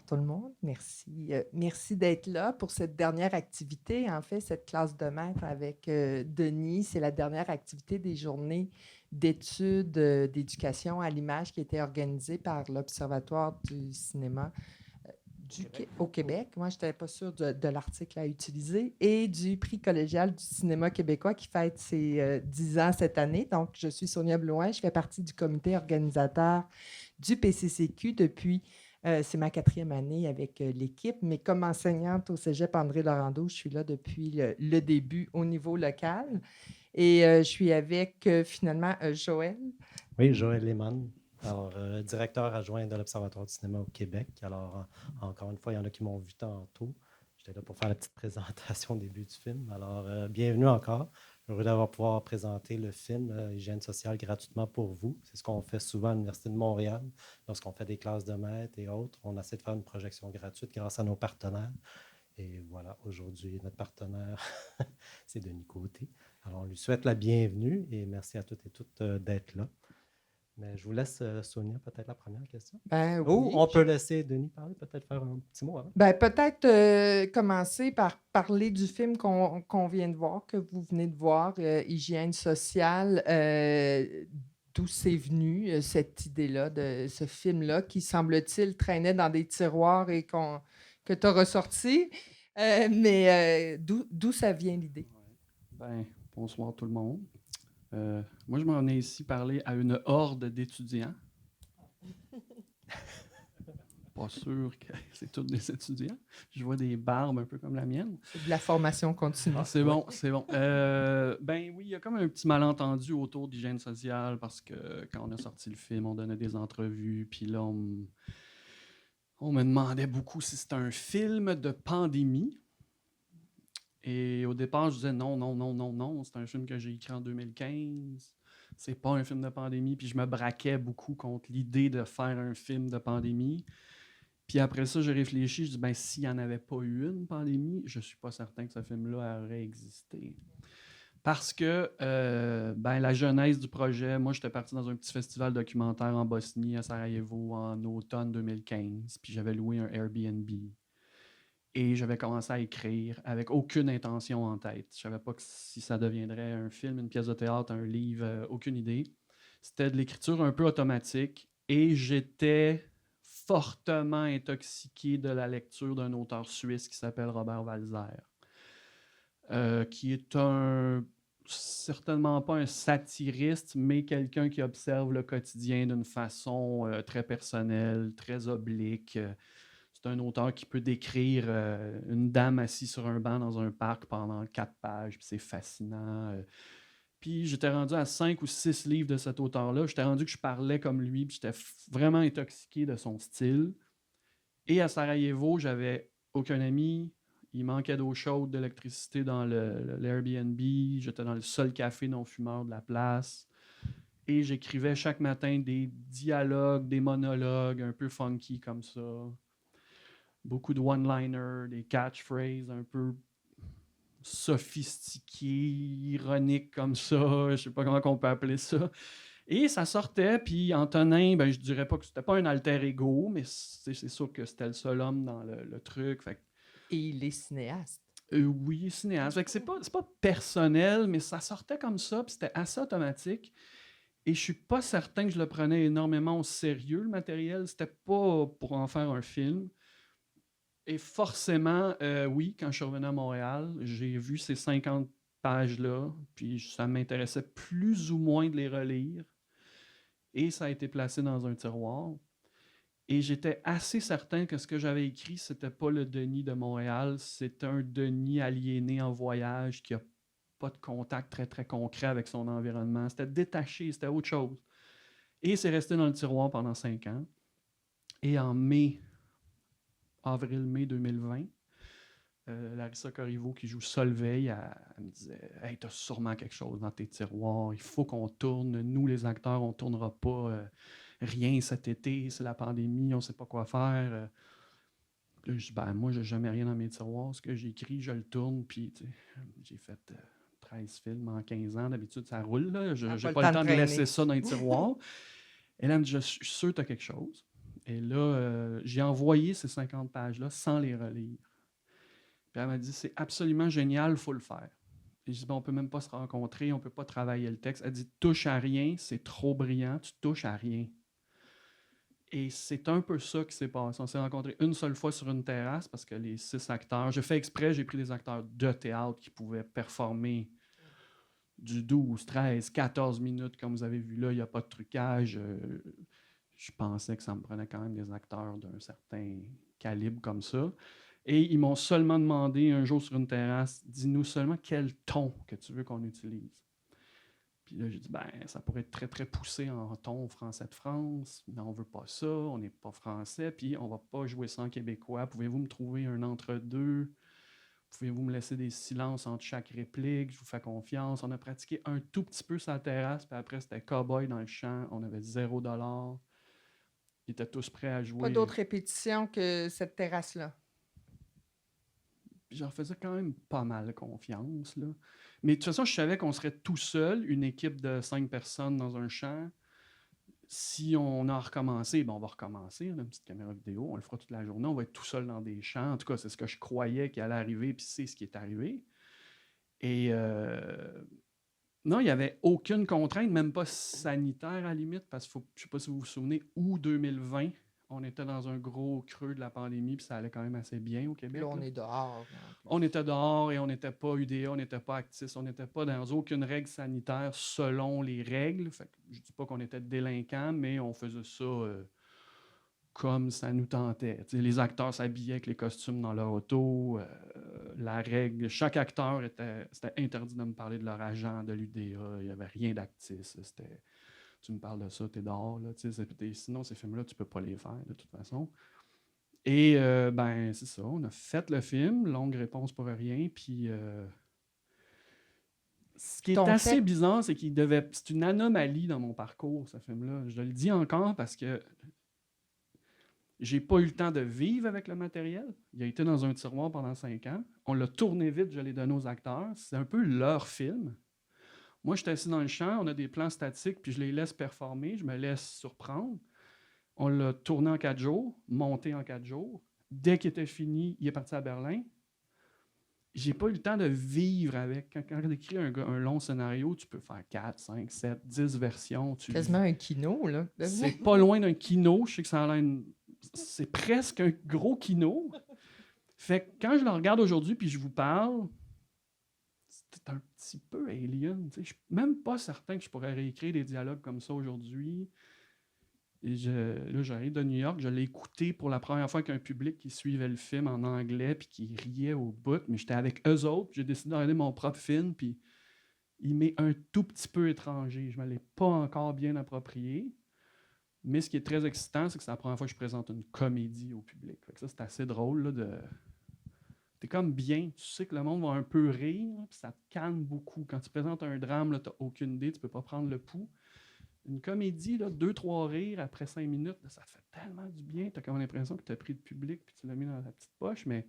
tout le monde. Merci, merci d'être là pour cette dernière activité. En fait, cette classe de maître avec Denis, c'est la dernière activité des journées d'études d'éducation à l'image qui était organisée par l'Observatoire du cinéma au Québec. Moi, je n'étais pas sûre de l'article à utiliser. Et du prix collégial du cinéma québécois qui fête ses 10 ans cette année. Donc, je suis Sonia Blouin. Je fais partie du comité organisateur du PCCQ depuis, c'est ma 4e année avec l'équipe. Mais comme enseignante au cégep André Laurando, je suis là depuis le début au niveau local. Et je suis avec finalement Joël. Oui, Joël Lehmann, alors directeur adjoint de l'Observatoire du cinéma au Québec. Alors, encore une fois, il y en a qui m'ont vu tantôt. J'étais là pour faire la petite présentation au début du film. Alors, bienvenue encore. Heureux d'avoir pouvoir présenter le film Hygiène sociale gratuitement pour vous. C'est ce qu'on fait souvent à l'Université de Montréal lorsqu'on fait des classes de maître et autres. On essaie de faire une projection gratuite grâce à nos partenaires. Et voilà, aujourd'hui, notre partenaire, c'est Denis Côté. Alors, on lui souhaite la bienvenue et merci à toutes et toutes d'être là. Mais je vous laisse, Sonia, peut-être la première question. Ben Ou oui. on peut laisser Denis parler, peut-être faire un petit mot avant. Ben, peut-être commencer par parler du film qu'on vient de voir, que vous venez de voir, Hygiène sociale. D'où c'est venu cette idée-là, de ce film-là, qui semble-t-il traînait dans des tiroirs et que tu as ressorti. Mais d'où ça vient l'idée? Ben, bonsoir tout le monde. Moi, je m'en venais ici parler à une horde d'étudiants. Pas sûr que c'est tous des étudiants. Je vois des barbes un peu comme la mienne. C'est de la formation continue. Ah, c'est bon, c'est bon. Ben oui, il y a comme un petit malentendu autour d'hygiène sociale parce que quand on a sorti le film, on donnait des entrevues, puis là, on me demandait beaucoup si c'était un film de pandémie. Et au départ, je disais non, non, non, non, non. C'est un film que j'ai écrit en 2015. C'est pas un film de pandémie. Puis je me braquais beaucoup contre l'idée de faire un film de pandémie. Puis après ça, j'ai réfléchi. Je dis, ben, s'il n'y en avait pas eu une pandémie, je suis pas certain que ce film-là aurait existé. Parce que ben, la genèse du projet, moi, j'étais parti dans un petit festival documentaire en Bosnie, à Sarajevo, en automne 2015. Puis j'avais loué un Airbnb. Et j'avais commencé à écrire avec aucune intention en tête. Je ne savais pas si ça deviendrait un film, une pièce de théâtre, un livre, aucune idée. C'était de l'écriture un peu automatique et j'étais fortement intoxiqué de la lecture d'un auteur suisse qui s'appelle Robert Walser, qui est certainement pas un satiriste, mais quelqu'un qui observe le quotidien d'une façon très personnelle, très oblique. C'est un auteur qui peut décrire une dame assise sur un banc dans un parc pendant 4 pages, puis c'est fascinant. Puis j'étais rendu à 5 ou 6 livres de cet auteur-là. J'étais rendu que je parlais comme lui, puis j'étais vraiment intoxiqué de son style. Et à Sarajevo, j'avais aucun ami. Il manquait d'eau chaude, d'électricité dans l'Airbnb. J'étais dans le seul café non-fumeur de la place. Et j'écrivais chaque matin des dialogues, des monologues un peu funky comme ça. Beaucoup de one-liners, des catchphrases un peu sophistiqués, ironiques comme ça. Je sais pas comment on peut appeler ça. Et ça sortait, puis Antonin, ben, je dirais pas que c'était pas un alter ego, mais c'est sûr que c'était le seul homme dans le truc. Fait Et il est cinéaste. oui, cinéaste. Fait que c'est pas personnel, mais ça sortait comme ça, puis c'était assez automatique. Et je suis pas certain que je le prenais énormément au sérieux, le matériel. C'était pas pour en faire un film. Et forcément, oui, quand je suis revenu à Montréal, j'ai vu ces 50 pages-là, puis ça m'intéressait plus ou moins de les relire. Et ça a été placé dans un tiroir. Et j'étais assez certain que ce que j'avais écrit, c'était pas le Denis de Montréal, c'était un Denis aliéné en voyage qui a pas de contact très, très concret avec son environnement. C'était détaché, c'était autre chose. Et c'est resté dans le tiroir pendant 5 ans. Et en avril-mai 2020, Larissa Corriveau, qui joue Solveig, elle me disait « Hey, t'as sûrement quelque chose dans tes tiroirs, il faut qu'on tourne. Nous, les acteurs, on tournera pas rien cet été, c'est la pandémie, on sait pas quoi faire. » Là, je dis « Ben, moi, j'ai jamais rien dans mes tiroirs. Ce que j'écris, je le tourne. » Puis, j'ai fait 13 films en 15 ans. D'habitude, ça roule. J'ai pas le temps de laisser ça dans les tiroirs. Et là, elle me dit « Je suis sûr que t'as quelque chose. » Et là, j'ai envoyé ces 50 pages-là sans les relire. Puis elle m'a dit, c'est absolument génial, il faut le faire. Et je dis, bon, on ne peut même pas se rencontrer, on ne peut pas travailler le texte. Elle dit, touche à rien, c'est trop brillant, tu touches à rien. Et c'est un peu ça qui s'est passé. On s'est rencontrés une seule fois sur une terrasse parce que les 6 acteurs, j'ai fait exprès, j'ai pris des acteurs de théâtre qui pouvaient performer du 12, 13, 14 minutes, comme vous avez vu là, il n'y a pas de trucage. Je pensais que ça me prenait quand même des acteurs d'un certain calibre comme ça. Et ils m'ont seulement demandé un jour sur une terrasse, dis-nous seulement quel ton que tu veux qu'on utilise. Puis là, j'ai dit, ben, ça pourrait être très, très poussé en ton français de France, mais on veut pas ça, on n'est pas français, puis on va pas jouer ça en québécois. Pouvez-vous me trouver un entre-deux? Pouvez-vous me laisser des silences entre chaque réplique? Je vous fais confiance. On a pratiqué un tout petit peu sur la terrasse, puis après, c'était cow-boy dans le champ. On avait $0. Ils étaient tous prêts à Pas jouer. d'autres répétitions que cette terrasse-là. Puis je leur faisais quand même pas mal confiance, là. Mais de toute façon, je savais qu'on serait tout seul, une équipe de 5 personnes dans un champ. Si on a recommencé, ben on va recommencer. On a une petite caméra vidéo, on le fera toute la journée, on va être tout seul dans des champs. En tout cas, c'est ce que je croyais qui allait arriver, puis c'est ce qui est arrivé. Et non, il n'y avait aucune contrainte, même pas sanitaire à la limite, parce que je ne sais pas si vous vous souvenez, août 2020, on était dans un gros creux de la pandémie, puis ça allait quand même assez bien au Québec. Là, on là. est dehors. On était dehors et on n'était pas UDA, on n'était pas Actis, on n'était pas dans aucune règle sanitaire selon les règles. Fait que je ne dis pas qu'on était délinquants, mais on faisait ça comme ça nous tentait. T'sais, les acteurs s'habillaient avec les costumes dans leur auto. La règle, chaque acteur c'était interdit de me parler de leur agent, de l'UDA. Il n'y avait rien d'Actis. Tu me parles de ça, t'es dehors. Là, sinon, ces films-là, tu ne peux pas les faire de toute façon. Et ben, c'est ça, on a fait le film, longue réponse pour rien, puis ce qui est assez bizarre, c'est c'est une anomalie dans mon parcours, ce film-là. Je le dis encore parce que j'ai pas eu le temps de vivre avec le matériel. Il a été dans un tiroir pendant 5 ans. On l'a tourné vite, je l'ai donné aux acteurs. C'est un peu leur film. Moi, je suis assis dans le champ, on a des plans statiques, puis je les laisse performer, je me laisse surprendre. On l'a tourné en 4 jours, monté en 4 jours. Dès qu'il était fini, il est parti à Berlin. J'ai pas eu le temps de vivre avec. Quand tu écris un long scénario, tu peux faire 4, 5, 7, 10 versions. Quasiment un kino, là. C'est pas loin d'un kino. Je sais que ça a l'air... C'est presque un gros kino. Fait que quand je le regarde aujourd'hui puis je vous parle, c'est un petit peu alien. Je suis même pas certain que je pourrais réécrire des dialogues comme ça aujourd'hui. Et là, j'arrive de New York, je l'ai écouté pour la première fois avec un public qui suivait le film en anglais puis qui riait au bout, mais j'étais avec eux autres, j'ai décidé de regarder mon propre film, puis il m'est un tout petit peu étranger. Je ne me l'ai pas encore bien approprié, mais ce qui est très excitant, c'est que c'est la première fois que je présente une comédie au public. Fait que ça, c'est assez drôle, là, de... T'es comme bien, tu sais que le monde va un peu rire, puis ça te calme beaucoup. Quand tu présentes un drame, tu n'as aucune idée, tu ne peux pas prendre le pouls. Une comédie, 2-3 rires après 5 minutes, là, ça te fait tellement du bien. Tu as comme l'impression que tu as pris le public et tu l'as mis dans ta petite poche. Mais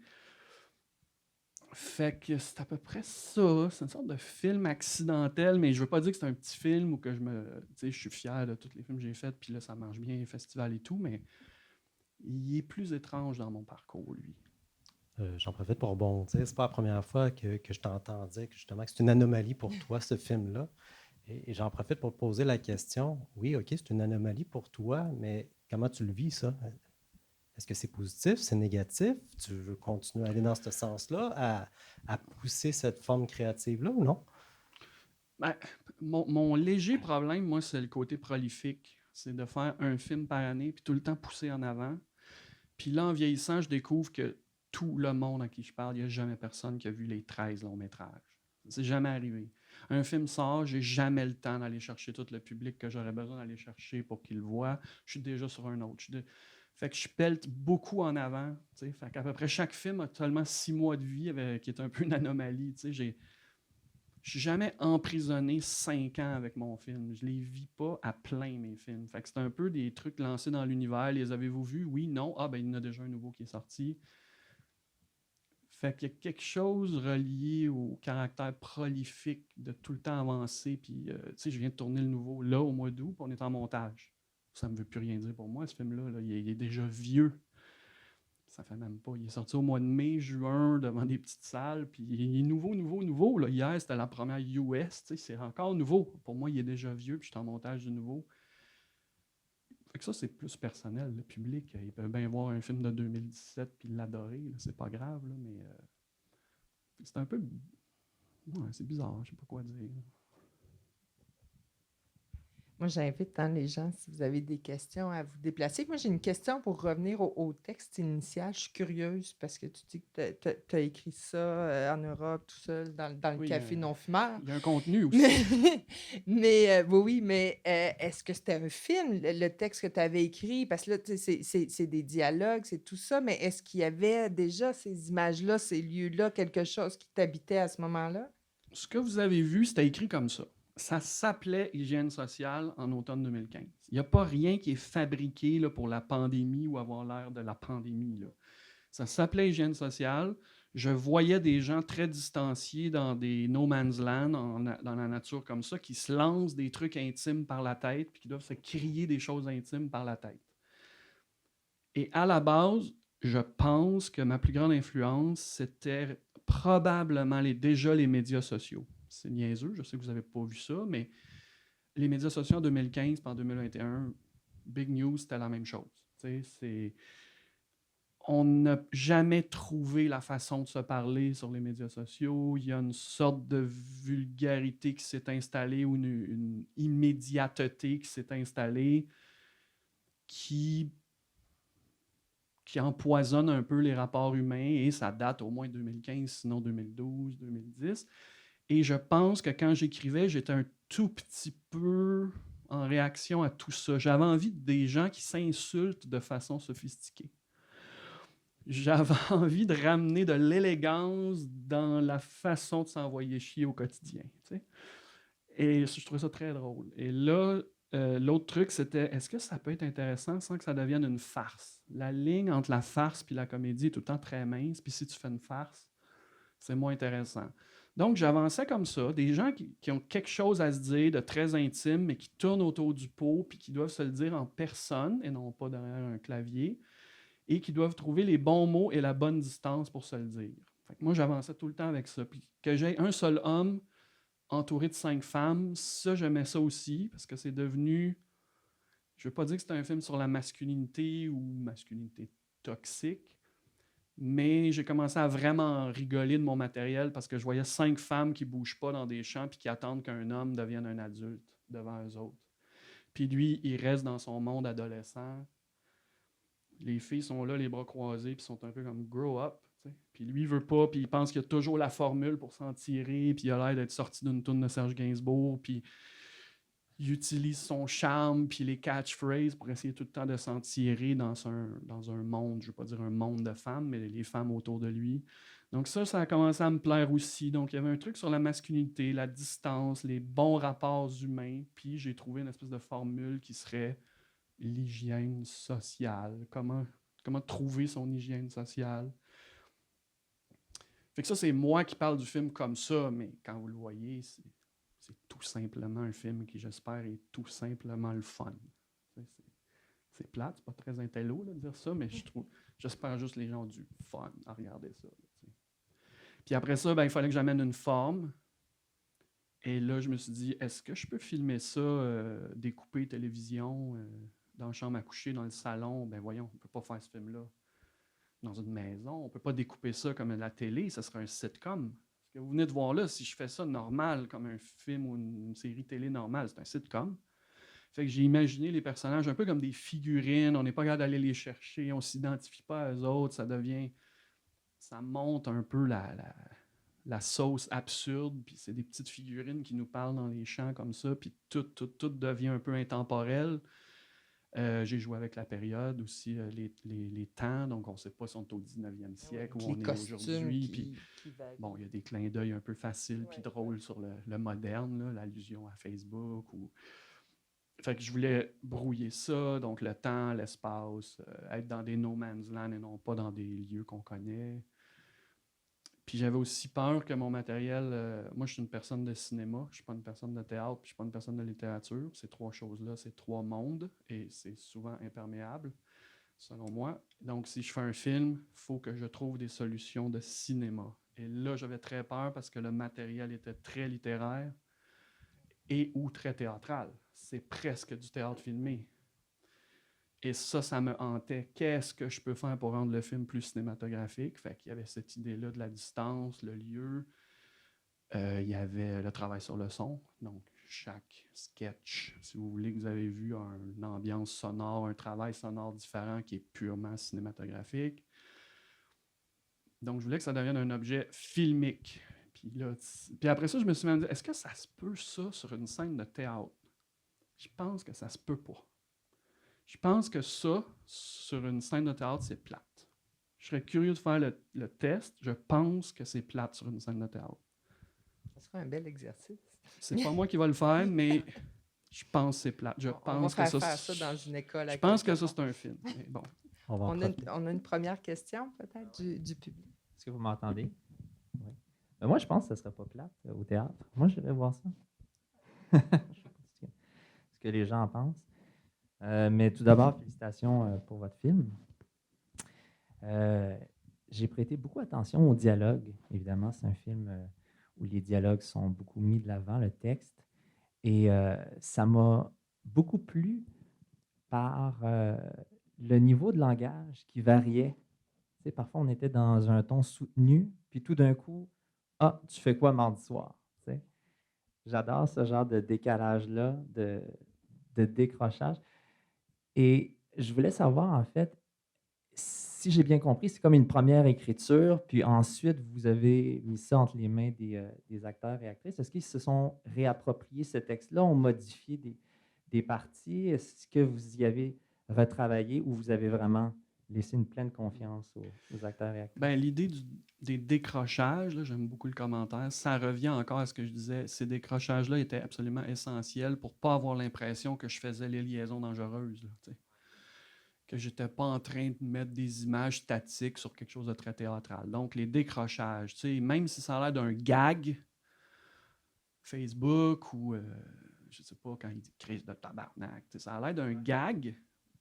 fait que c'est à peu près ça. C'est une sorte de film accidentel, mais je veux pas dire que c'est un petit film ou que je suis fier de tous les films que j'ai faits, puis là, ça marche bien, les festivals et tout, mais il est plus étrange dans mon parcours, lui. J'en profite pour rebondir. C'est pas la première fois que je t'entends dire que justement que c'est une anomalie pour toi, ce film-là. Et j'en profite pour te poser la question. Oui, OK, c'est une anomalie pour toi, mais comment tu le vis, ça? Est-ce que c'est positif, c'est négatif? Tu veux continuer à aller dans ce sens-là, à pousser cette forme créative-là ou non? Ben, mon léger problème, moi, c'est le côté prolifique. C'est de faire un film par année, puis tout le temps pousser en avant. Puis là, en vieillissant, je découvre que tout le monde à qui je parle, il n'y a jamais personne qui a vu les 13 longs-métrages. C'est jamais arrivé. Un film sort, j'ai jamais le temps d'aller chercher tout le public que j'aurais besoin d'aller chercher pour qu'il le voie. Je suis déjà sur un autre. Fait que je pelte beaucoup en avant. T'sais. Fait qu'à peu près chaque film a seulement 6 mois de vie, qui est un peu une anomalie. Je suis jamais emprisonné 5 ans avec mon film. Je les vis pas à plein, mes films. Fait que c'est un peu des trucs lancés dans l'univers. Les avez-vous vus? Oui, non. Ah, ben il y en a déjà un nouveau qui est sorti. Fait qu'il y a quelque chose relié au caractère prolifique de tout le temps avancer. Puis, je viens de tourner le nouveau là au mois d'août, puis on est en montage. ça me veut plus rien dire pour moi, ce film-là. Là. Il est déjà vieux. Ça fait même pas. Il est sorti au mois de mai, juin, devant des petites salles, puis il est nouveau. Là. Hier, c'était la première US, c'est encore nouveau. Pour moi, il est déjà vieux, puis je suis en montage du nouveau. Fait que ça, c'est plus personnel. Le public, il peut bien voir un film de 2017 puis l'adorer. Là. C'est pas grave, là, mais c'est un peu... Ouais, c'est bizarre, je sais pas quoi dire. Moi, j'invite les gens, si vous avez des questions, à vous déplacer. Moi, j'ai une question pour revenir au texte initial. Je suis curieuse parce que tu dis que tu as écrit ça en Europe, tout seul, dans le Oui, café non-fumeur. il y a un contenu aussi. Oui, mais est-ce que c'était un film, le texte que tu avais écrit? Parce que là, tu sais, c'est des dialogues, c'est tout ça, mais est-ce qu'il y avait déjà ces images-là, ces lieux-là, quelque chose qui t'habitait à ce moment-là? Ce que vous avez vu, c'était écrit comme ça. Ça s'appelait Hygiène sociale en automne 2015. Il n'y a pas rien qui est fabriqué là, pour la pandémie ou avoir l'air de la pandémie. Là. Ça s'appelait Hygiène sociale. Je voyais des gens très distanciés dans des no man's land, dans la nature comme ça, qui se lancent des trucs intimes par la tête puis qui doivent se crier des choses intimes par la tête. Et à la base, je pense que ma plus grande influence, c'était probablement déjà les médias sociaux. C'est niaiseux, je sais que vous n'avez pas vu ça, mais les médias sociaux en 2015 et en 2021, Big News, c'était la même chose. On n'a jamais trouvé la façon de se parler sur les médias sociaux. Il y a une sorte de vulgarité qui s'est installée ou une immédiateté qui s'est installée qui empoisonne un peu les rapports humains, et ça date au moins 2015, sinon 2012, 2010. Et je pense que quand j'écrivais, j'étais un tout petit peu en réaction à tout ça. J'avais envie des gens qui s'insultent de façon sophistiquée. J'avais envie de ramener de l'élégance dans la façon de s'envoyer chier au quotidien. Tu sais? Et je trouvais ça très drôle. Et là, l'autre truc, c'était, est-ce que ça peut être intéressant sans que ça devienne une farce? La ligne entre la farce et la comédie est tout le temps très mince, puis si tu fais une farce, c'est moins intéressant. Donc, j'avançais comme ça, des gens qui ont quelque chose à se dire de très intime, mais qui tournent autour du pot, puis qui doivent se le dire en personne, et non pas derrière un clavier, et qui doivent trouver les bons mots et la bonne distance pour se le dire. Fait que moi, j'avançais tout le temps avec ça. Puis que j'ai un seul homme entouré de 5 femmes, ça, j'aimais ça aussi, parce que c'est devenu... Je ne veux pas dire que c'est un film sur la masculinité ou masculinité toxique, mais j'ai commencé à vraiment rigoler de mon matériel parce que je voyais 5 femmes qui ne bougent pas dans des champs puis qui attendent qu'un homme devienne un adulte devant eux autres. Puis lui, il reste dans son monde adolescent. Les filles sont là, les bras croisés, puis sont un peu comme « grow up ». Puis lui, il veut pas, puis il pense qu'il y a toujours la formule pour s'en tirer, puis il a l'air d'être sorti d'une tourne de Serge Gainsbourg, puis il utilise son charme, puis les catchphrases pour essayer tout le temps de s'en tirer dans un monde, je ne veux pas dire un monde de femmes, mais les femmes autour de lui. Donc ça a commencé à me plaire aussi. Donc il y avait un truc sur la masculinité, la distance, les bons rapports humains, puis j'ai trouvé une espèce de formule qui serait l'hygiène sociale. Comment trouver son hygiène sociale. Fait que ça, c'est moi qui parle du film comme ça, mais quand vous le voyez, c'est tout simplement un film qui, j'espère, est tout simplement le fun. C'est plate, c'est pas très intello de dire ça, mais j'espère juste que les gens ont du fun à regarder ça. Puis après ça, il fallait que j'amène une forme. Et là, je me suis dit, est-ce que je peux filmer ça, découpé télévision, dans la chambre à coucher, dans le salon? Ben voyons, on ne peut pas faire ce film-là dans une maison. On ne peut pas découper ça comme la télé, ça serait un sitcom. Ce que vous venez de voir là, si je fais ça normal, comme un film ou une série télé normale, c'est un sitcom. Fait que j'ai imaginé les personnages un peu comme des figurines, on n'est pas capable d'aller les chercher, on ne s'identifie pas à eux autres, ça monte un peu la sauce absurde, puis c'est des petites figurines qui nous parlent dans les champs comme ça, puis tout devient un peu intemporel. J'ai joué avec la période aussi, les temps, donc on ne sait pas si on est au 19e siècle ou on est aujourd'hui. Puis, bon, il y a des clins d'œil un peu faciles puis drôles sur le moderne, là, l'allusion à Facebook. Fait que je voulais brouiller ça, donc le temps, l'espace, être dans des no man's land et non pas dans des lieux qu'on connaît. Puis j'avais aussi peur que mon matériel... moi, je suis une personne de cinéma, je ne suis pas une personne de théâtre, puis je ne suis pas une personne de littérature. Ces trois choses-là, c'est trois mondes, et c'est souvent imperméable, selon moi. Donc, si je fais un film, il faut que je trouve des solutions de cinéma. Et là, j'avais très peur parce que le matériel était très littéraire et ou très théâtral. C'est presque du théâtre filmé. Et ça me hantait. Qu'est-ce que je peux faire pour rendre le film plus cinématographique? Fait qu'il y avait cette idée-là de la distance, le lieu. Il y avait le travail sur le son. Donc, chaque sketch, si vous voulez, que vous avez vu, a une ambiance sonore, un travail sonore différent qui est purement cinématographique. Donc, je voulais que ça devienne un objet filmique. Puis après ça, je me suis même dit, est-ce que ça se peut, ça, sur une scène de théâtre? Je pense que ça se peut pas. Je pense que ça, sur une scène de théâtre, c'est plate. Je serais curieux de faire le test. Je pense que c'est plate sur une scène de théâtre. Ça serait un bel exercice. C'est pas moi qui va le faire, mais je pense que c'est plate. On va faire ça dans une école. Je pense que ça, c'est un film. Mais bon. On a une première question, peut-être, du public. Est-ce que vous m'entendez? Oui. Moi, je pense que ce ne serait pas plate au théâtre. Moi, j'irais voir ça. Je ne sais pas ce que les gens en pensent. Mais tout d'abord, félicitations pour votre film. J'ai prêté beaucoup attention au dialogue. Évidemment, c'est un film où les dialogues sont beaucoup mis de l'avant, le texte. Et ça m'a beaucoup plu par le niveau de langage qui variait. Tu sais, parfois, on était dans un ton soutenu, puis tout d'un coup, « Ah, tu fais quoi mardi soir? » Tu sais. J'adore ce genre de décalage-là, de décrochage. Et je voulais savoir, en fait, si j'ai bien compris, c'est comme une première écriture, puis ensuite, vous avez mis ça entre les mains des acteurs et actrices. Est-ce qu'ils se sont réappropriés ce texte-là, ont modifié des parties? Est-ce que vous y avez retravaillé ou vous avez vraiment laissé une pleine confiance aux acteurs et actrices? Ben, l'idée des décrochages, là, j'aime beaucoup le commentaire, ça revient encore à ce que je disais. Ces décrochages-là étaient absolument essentiels pour ne pas avoir l'impression que je faisais les liaisons dangereuses. Là, que je n'étais pas en train de mettre des images statiques sur quelque chose de très théâtral. Donc, les décrochages, même si ça a l'air d'un gag, Facebook ou, je ne sais pas, quand il dit « crise de tabarnak », ça a l'air d'un gag,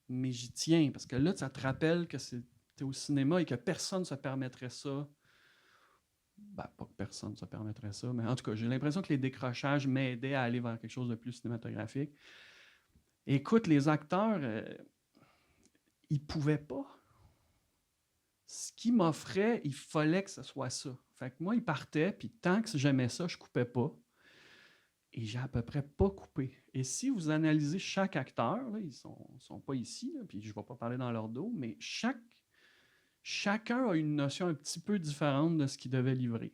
mais j'y tiens, parce que là, ça te rappelle que tu es au cinéma et que personne ne se permettrait ça. Ben, pas que personne ne se permettrait ça, mais en tout cas, j'ai l'impression que les décrochages m'aidaient à aller vers quelque chose de plus cinématographique. Écoute, les acteurs... ils ne pouvaient pas. Ce qu'ils m'offraient, il fallait que ce soit ça. Fait que moi, ils partaient, puis tant que j'aimais ça, je ne coupais pas. Et j'ai à peu près pas coupé. Et si vous analysez chaque acteur, là, ils ne sont pas ici, là, puis je ne vais pas parler dans leur dos, mais chacun a une notion un petit peu différente de ce qu'il devait livrer.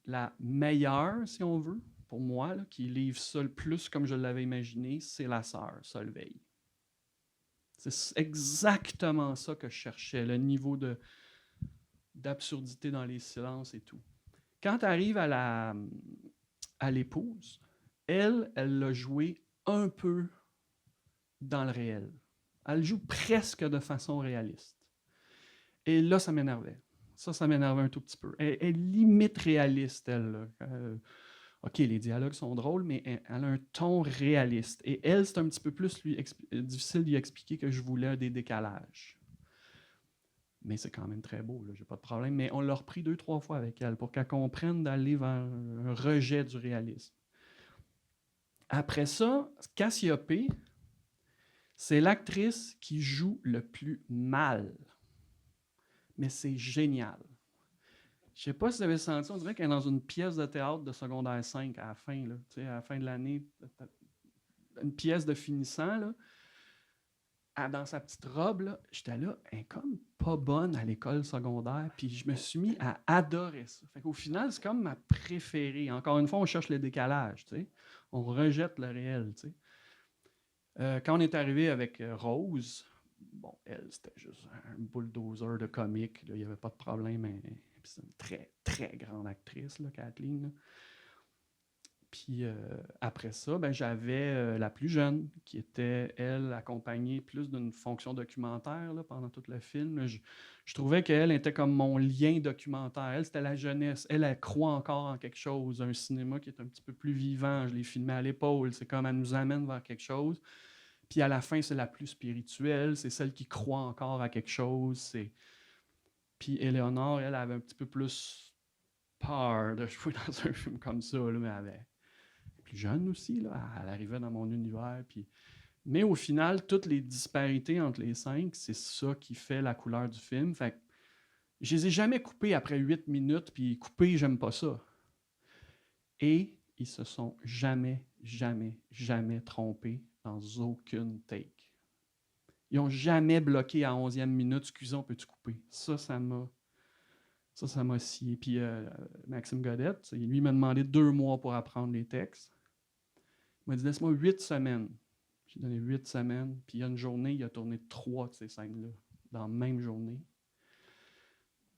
La meilleure, si on veut, pour moi, là, qui livre ça le plus comme je l'avais imaginé, c'est la sœur, Solveig. C'est exactement ça que je cherchais, le niveau d'absurdité dans les silences et tout. Quand tu arrives à l'épouse, elle l'a joué un peu dans le réel. Elle joue presque de façon réaliste. Et là, ça m'énervait. Ça m'énervait un tout petit peu. Elle est limite réaliste, elle. OK, les dialogues sont drôles, mais elle a un ton réaliste. Et elle, c'est un petit peu plus difficile d'y expliquer que je voulais des décalages. Mais c'est quand même très beau, j'ai pas de problème. Mais on l'a repris 2-3 fois avec elle pour qu'elle comprenne d'aller vers un rejet du réalisme. Après ça, Cassiopée, c'est l'actrice qui joue le plus mal. Mais c'est génial. Je ne sais pas si vous avez senti, on dirait qu'elle est dans une pièce de théâtre de secondaire 5 à la fin, là, à la fin de l'année, une pièce de finissant, là, dans sa petite robe, j'étais là, elle est comme pas bonne à l'école secondaire, puis je me suis mis à adorer ça. Fait qu'au final, c'est comme ma préférée. Encore une fois, on cherche le décalage, on rejette le réel. Quand on est arrivé avec Rose, bon, elle, c'était juste un bulldozer de comique, il n'y avait pas de problème, mais c'est une très, très grande actrice, là, Kathleen. Là. Puis Puis après ça, ben, j'avais la plus jeune, qui était, elle, accompagnée plus d'une fonction documentaire là, pendant tout le film. Je trouvais qu'elle était comme mon lien documentaire. Elle, c'était la jeunesse. Elle croit encore en quelque chose, un cinéma qui est un petit peu plus vivant. Je l'ai filmé à l'épaule. C'est comme elle nous amène vers quelque chose. Puis à la fin, c'est la plus spirituelle. C'est celle qui croit encore à quelque chose. Puis Éléonore, elle avait un petit peu plus peur de jouer dans un film comme ça, là, mais elle avait plus jeune aussi, là, elle arrivait dans mon univers. Puis... Mais au final, toutes les disparités entre les 5, c'est ça qui fait la couleur du film. Fait que je les ai jamais coupés après 8 minutes, puis coupés, j'aime pas ça. Et ils se sont jamais trompés dans aucune take. Ils n'ont jamais bloqué à 11e minute, excusez, peux-tu couper? Ça m'a scié. Puis Maxime Godette, lui m'a demandé 2 mois pour apprendre les textes. Il m'a dit, laisse-moi 8 semaines. J'ai donné 8 semaines. Puis il y a une journée, il a tourné 3 de ces scènes-là, dans la même journée.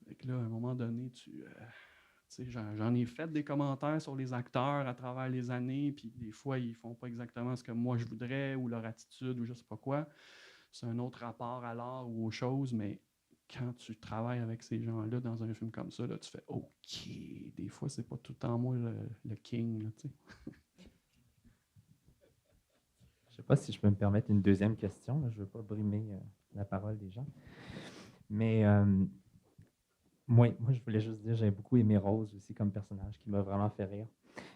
Fait que là, à un moment donné, j'en ai fait des commentaires sur les acteurs à travers les années, puis des fois, ils font pas exactement ce que moi je voudrais, ou leur attitude, ou je sais pas quoi. C'est un autre rapport à l'art ou aux choses, mais quand tu travailles avec ces gens-là dans un film comme ça, là, tu fais « OK, des fois, c'est pas tout le temps moi le king. » là, tu sais. Je ne sais pas si je peux me permettre une deuxième question. Là. Je ne veux pas brimer la parole des gens. Mais moi, je voulais juste dire, j'ai beaucoup aimé Rose aussi comme personnage, qui m'a vraiment fait rire.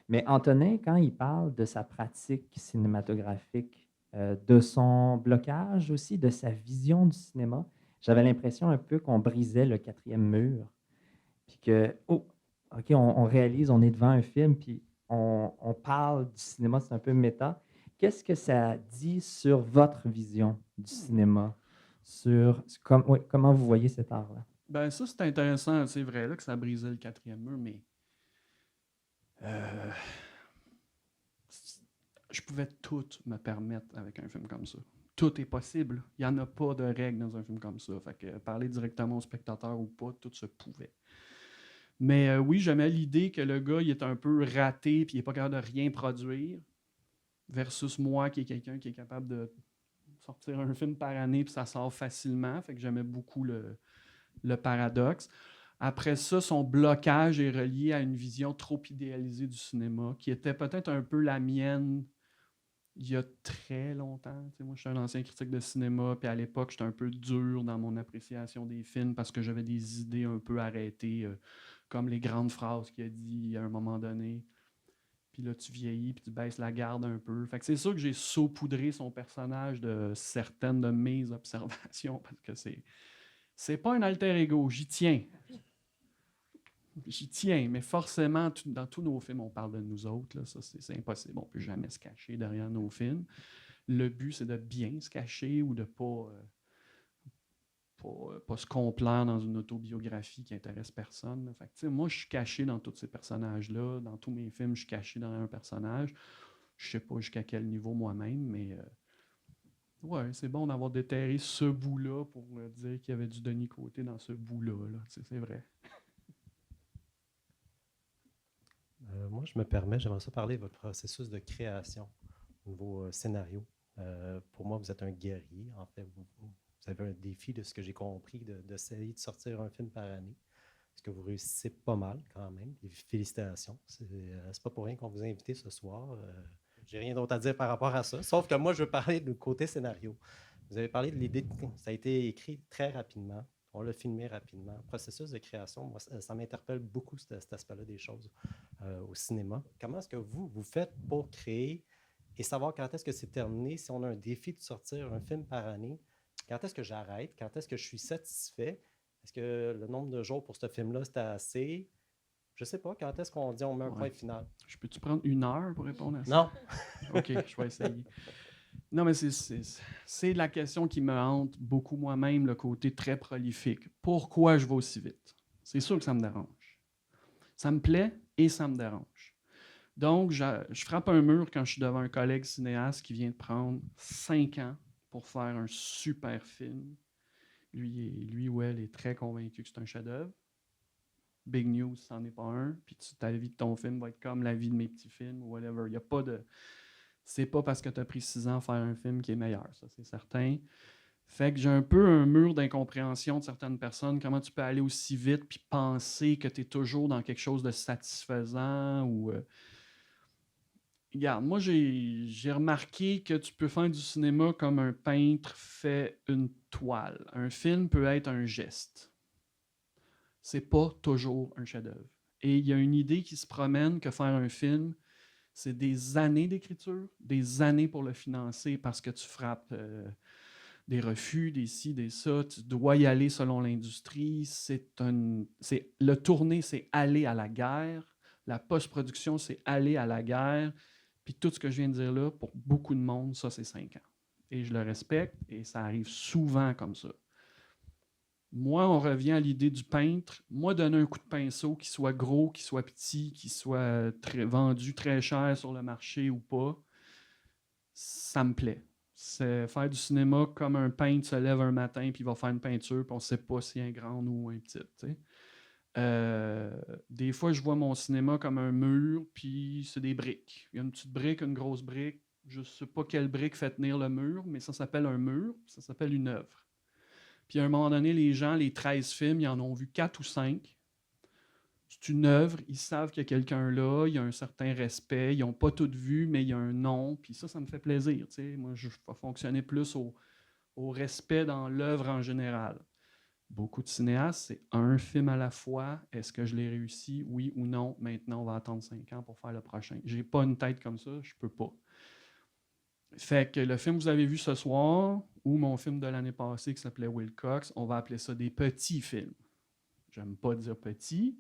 Mais Antonin, quand il parle de sa pratique cinématographique, de son blocage aussi, de sa vision du cinéma, j'avais l'impression un peu qu'on brisait le 4e mur. Puis que, OK, on réalise, on est devant un film, puis on parle du cinéma, c'est un peu méta. Qu'est-ce que ça dit sur votre vision du cinéma, sur comment vous voyez cet art-là? Ben ça, c'est intéressant. C'est vrai là, que ça brisait le 4e mur, mais je pouvais tout me permettre avec un film comme ça. Tout est possible. Il n'y en a pas de règles dans un film comme ça. Fait que parler directement au spectateur ou pas, tout se pouvait. Mais oui, j'aimais l'idée que le gars, il est un peu raté puis il n'est pas capable de rien produire, versus moi, qui est quelqu'un qui est capable de sortir un film par année puis ça sort facilement. Fait que j'aimais beaucoup le paradoxe. Après ça, son blocage est relié à une vision trop idéalisée du cinéma, qui était peut-être un peu la mienne il y a très longtemps. Tu sais, moi, je suis un ancien critique de cinéma, puis à l'époque, j'étais un peu dur dans mon appréciation des films parce que j'avais des idées un peu arrêtées, comme les grandes phrases qu'il a dit à un moment donné. Puis là, tu vieillis, puis tu baisses la garde un peu. Fait que c'est sûr que j'ai saupoudré son personnage de certaines de mes observations, parce que c'est pas un alter ego, j'y tiens. J'y tiens, mais forcément, dans tous nos films, on parle de nous autres. Là, ça, c'est impossible. On ne peut jamais se cacher derrière nos films. Le but, c'est de bien se cacher ou de ne pas se complaire dans une autobiographie qui n'intéresse personne. Là. Fait que, moi, je suis caché dans tous ces personnages-là. Dans tous mes films, je suis caché dans un personnage. Je ne sais pas jusqu'à quel niveau moi-même, mais ouais, c'est bon d'avoir déterré ce bout-là pour dire qu'il y avait du Denis Côté dans ce bout-là. Là. C'est vrai. Moi, je me permets, j'aimerais ça parler de votre processus de création au niveau scénario. Pour moi, vous êtes un guerrier. En fait, vous avez un défi, de ce que j'ai compris, d'essayer de sortir un film par année. Est-ce que vous réussissez pas mal quand même? Et félicitations. C'est pas pour rien qu'on vous a invité ce soir. J'ai rien d'autre à dire par rapport à ça. Sauf que moi, je veux parler du côté scénario. Vous avez parlé de l'idée, ça a été écrit très rapidement. On l'a filmé rapidement. Le processus de création, moi, ça m'interpelle beaucoup, cet aspect-là des choses au cinéma. Comment est-ce que vous faites pour créer et savoir quand est-ce que c'est terminé? Si on a un défi de sortir un film par année, quand est-ce que j'arrête? Quand est-ce que je suis satisfait? Est-ce que le nombre de jours pour ce film-là, c'était assez? Je sais pas. Quand est-ce qu'on dit on met un point final? Je peux-tu prendre 1 heure pour répondre à ça? Non. OK, je vais essayer. Non, mais c'est la question qui me hante beaucoup moi-même, le côté très prolifique. Pourquoi je vais aussi vite? C'est sûr que ça me dérange. Ça me plaît et ça me dérange. Donc, je frappe un mur quand je suis devant un collègue cinéaste qui vient de prendre 5 ans pour faire un super film. Lui ou elle est très convaincu que c'est un chef-d'œuvre. big news, c'en est pas un, puis ta vie de ton film va être comme la vie de mes petits films ou whatever. Il y a pas de... C'est pas parce que tu as pris 6 ans à faire un film qui est meilleur, ça c'est certain. Fait que j'ai un peu un mur d'incompréhension de certaines personnes. Comment tu peux aller aussi vite puis penser que tu es toujours dans quelque chose de satisfaisant ou... Regarde, moi, j'ai remarqué que tu peux faire du cinéma comme un peintre fait une toile. Un film peut être un geste. C'est pas toujours un chef-d'œuvre. Et il y a une idée qui se promène que faire un film, c'est des années d'écriture, des années pour le financer parce que tu frappes des refus, des ci, des ça. Tu dois y aller selon l'industrie. Le tourner, c'est aller à la guerre. La post-production, c'est aller à la guerre. Puis tout ce que je viens de dire là, pour beaucoup de monde, ça, c'est 5 ans. Et je le respecte, et ça arrive souvent comme ça. Moi, on revient à l'idée du peintre. Moi, donner un coup de pinceau, qu'il soit gros, qu'il soit petit, qu'il soit vendu très cher sur le marché ou pas, ça me plaît. C'est faire du cinéma comme un peintre se lève un matin puis il va faire une peinture, puis on ne sait pas si elle est grande ou un petit. Des fois, je vois mon cinéma comme un mur, puis c'est des briques. Il y a une petite brique, une grosse brique. Je ne sais pas quelle brique fait tenir le mur, mais ça s'appelle un mur, ça s'appelle une œuvre. Puis à un moment donné, les gens, les 13 films, ils en ont vu 4 ou 5. C'est une œuvre, ils savent qu'il y a quelqu'un là, il y a un certain respect, ils n'ont pas tout vu, mais il y a un nom, puis ça me fait plaisir. T'sais. Moi, je vais fonctionner plus au respect dans l'œuvre en général. Beaucoup de cinéastes, c'est un film à la fois. Est-ce que je l'ai réussi? Oui ou non? Maintenant, on va attendre 5 ans pour faire le prochain. J'ai pas une tête comme ça, je peux pas. Fait que le film que vous avez vu ce soir, ou mon film de l'année passée qui s'appelait Wilcox, on va appeler ça des petits films. J'aime pas dire petit.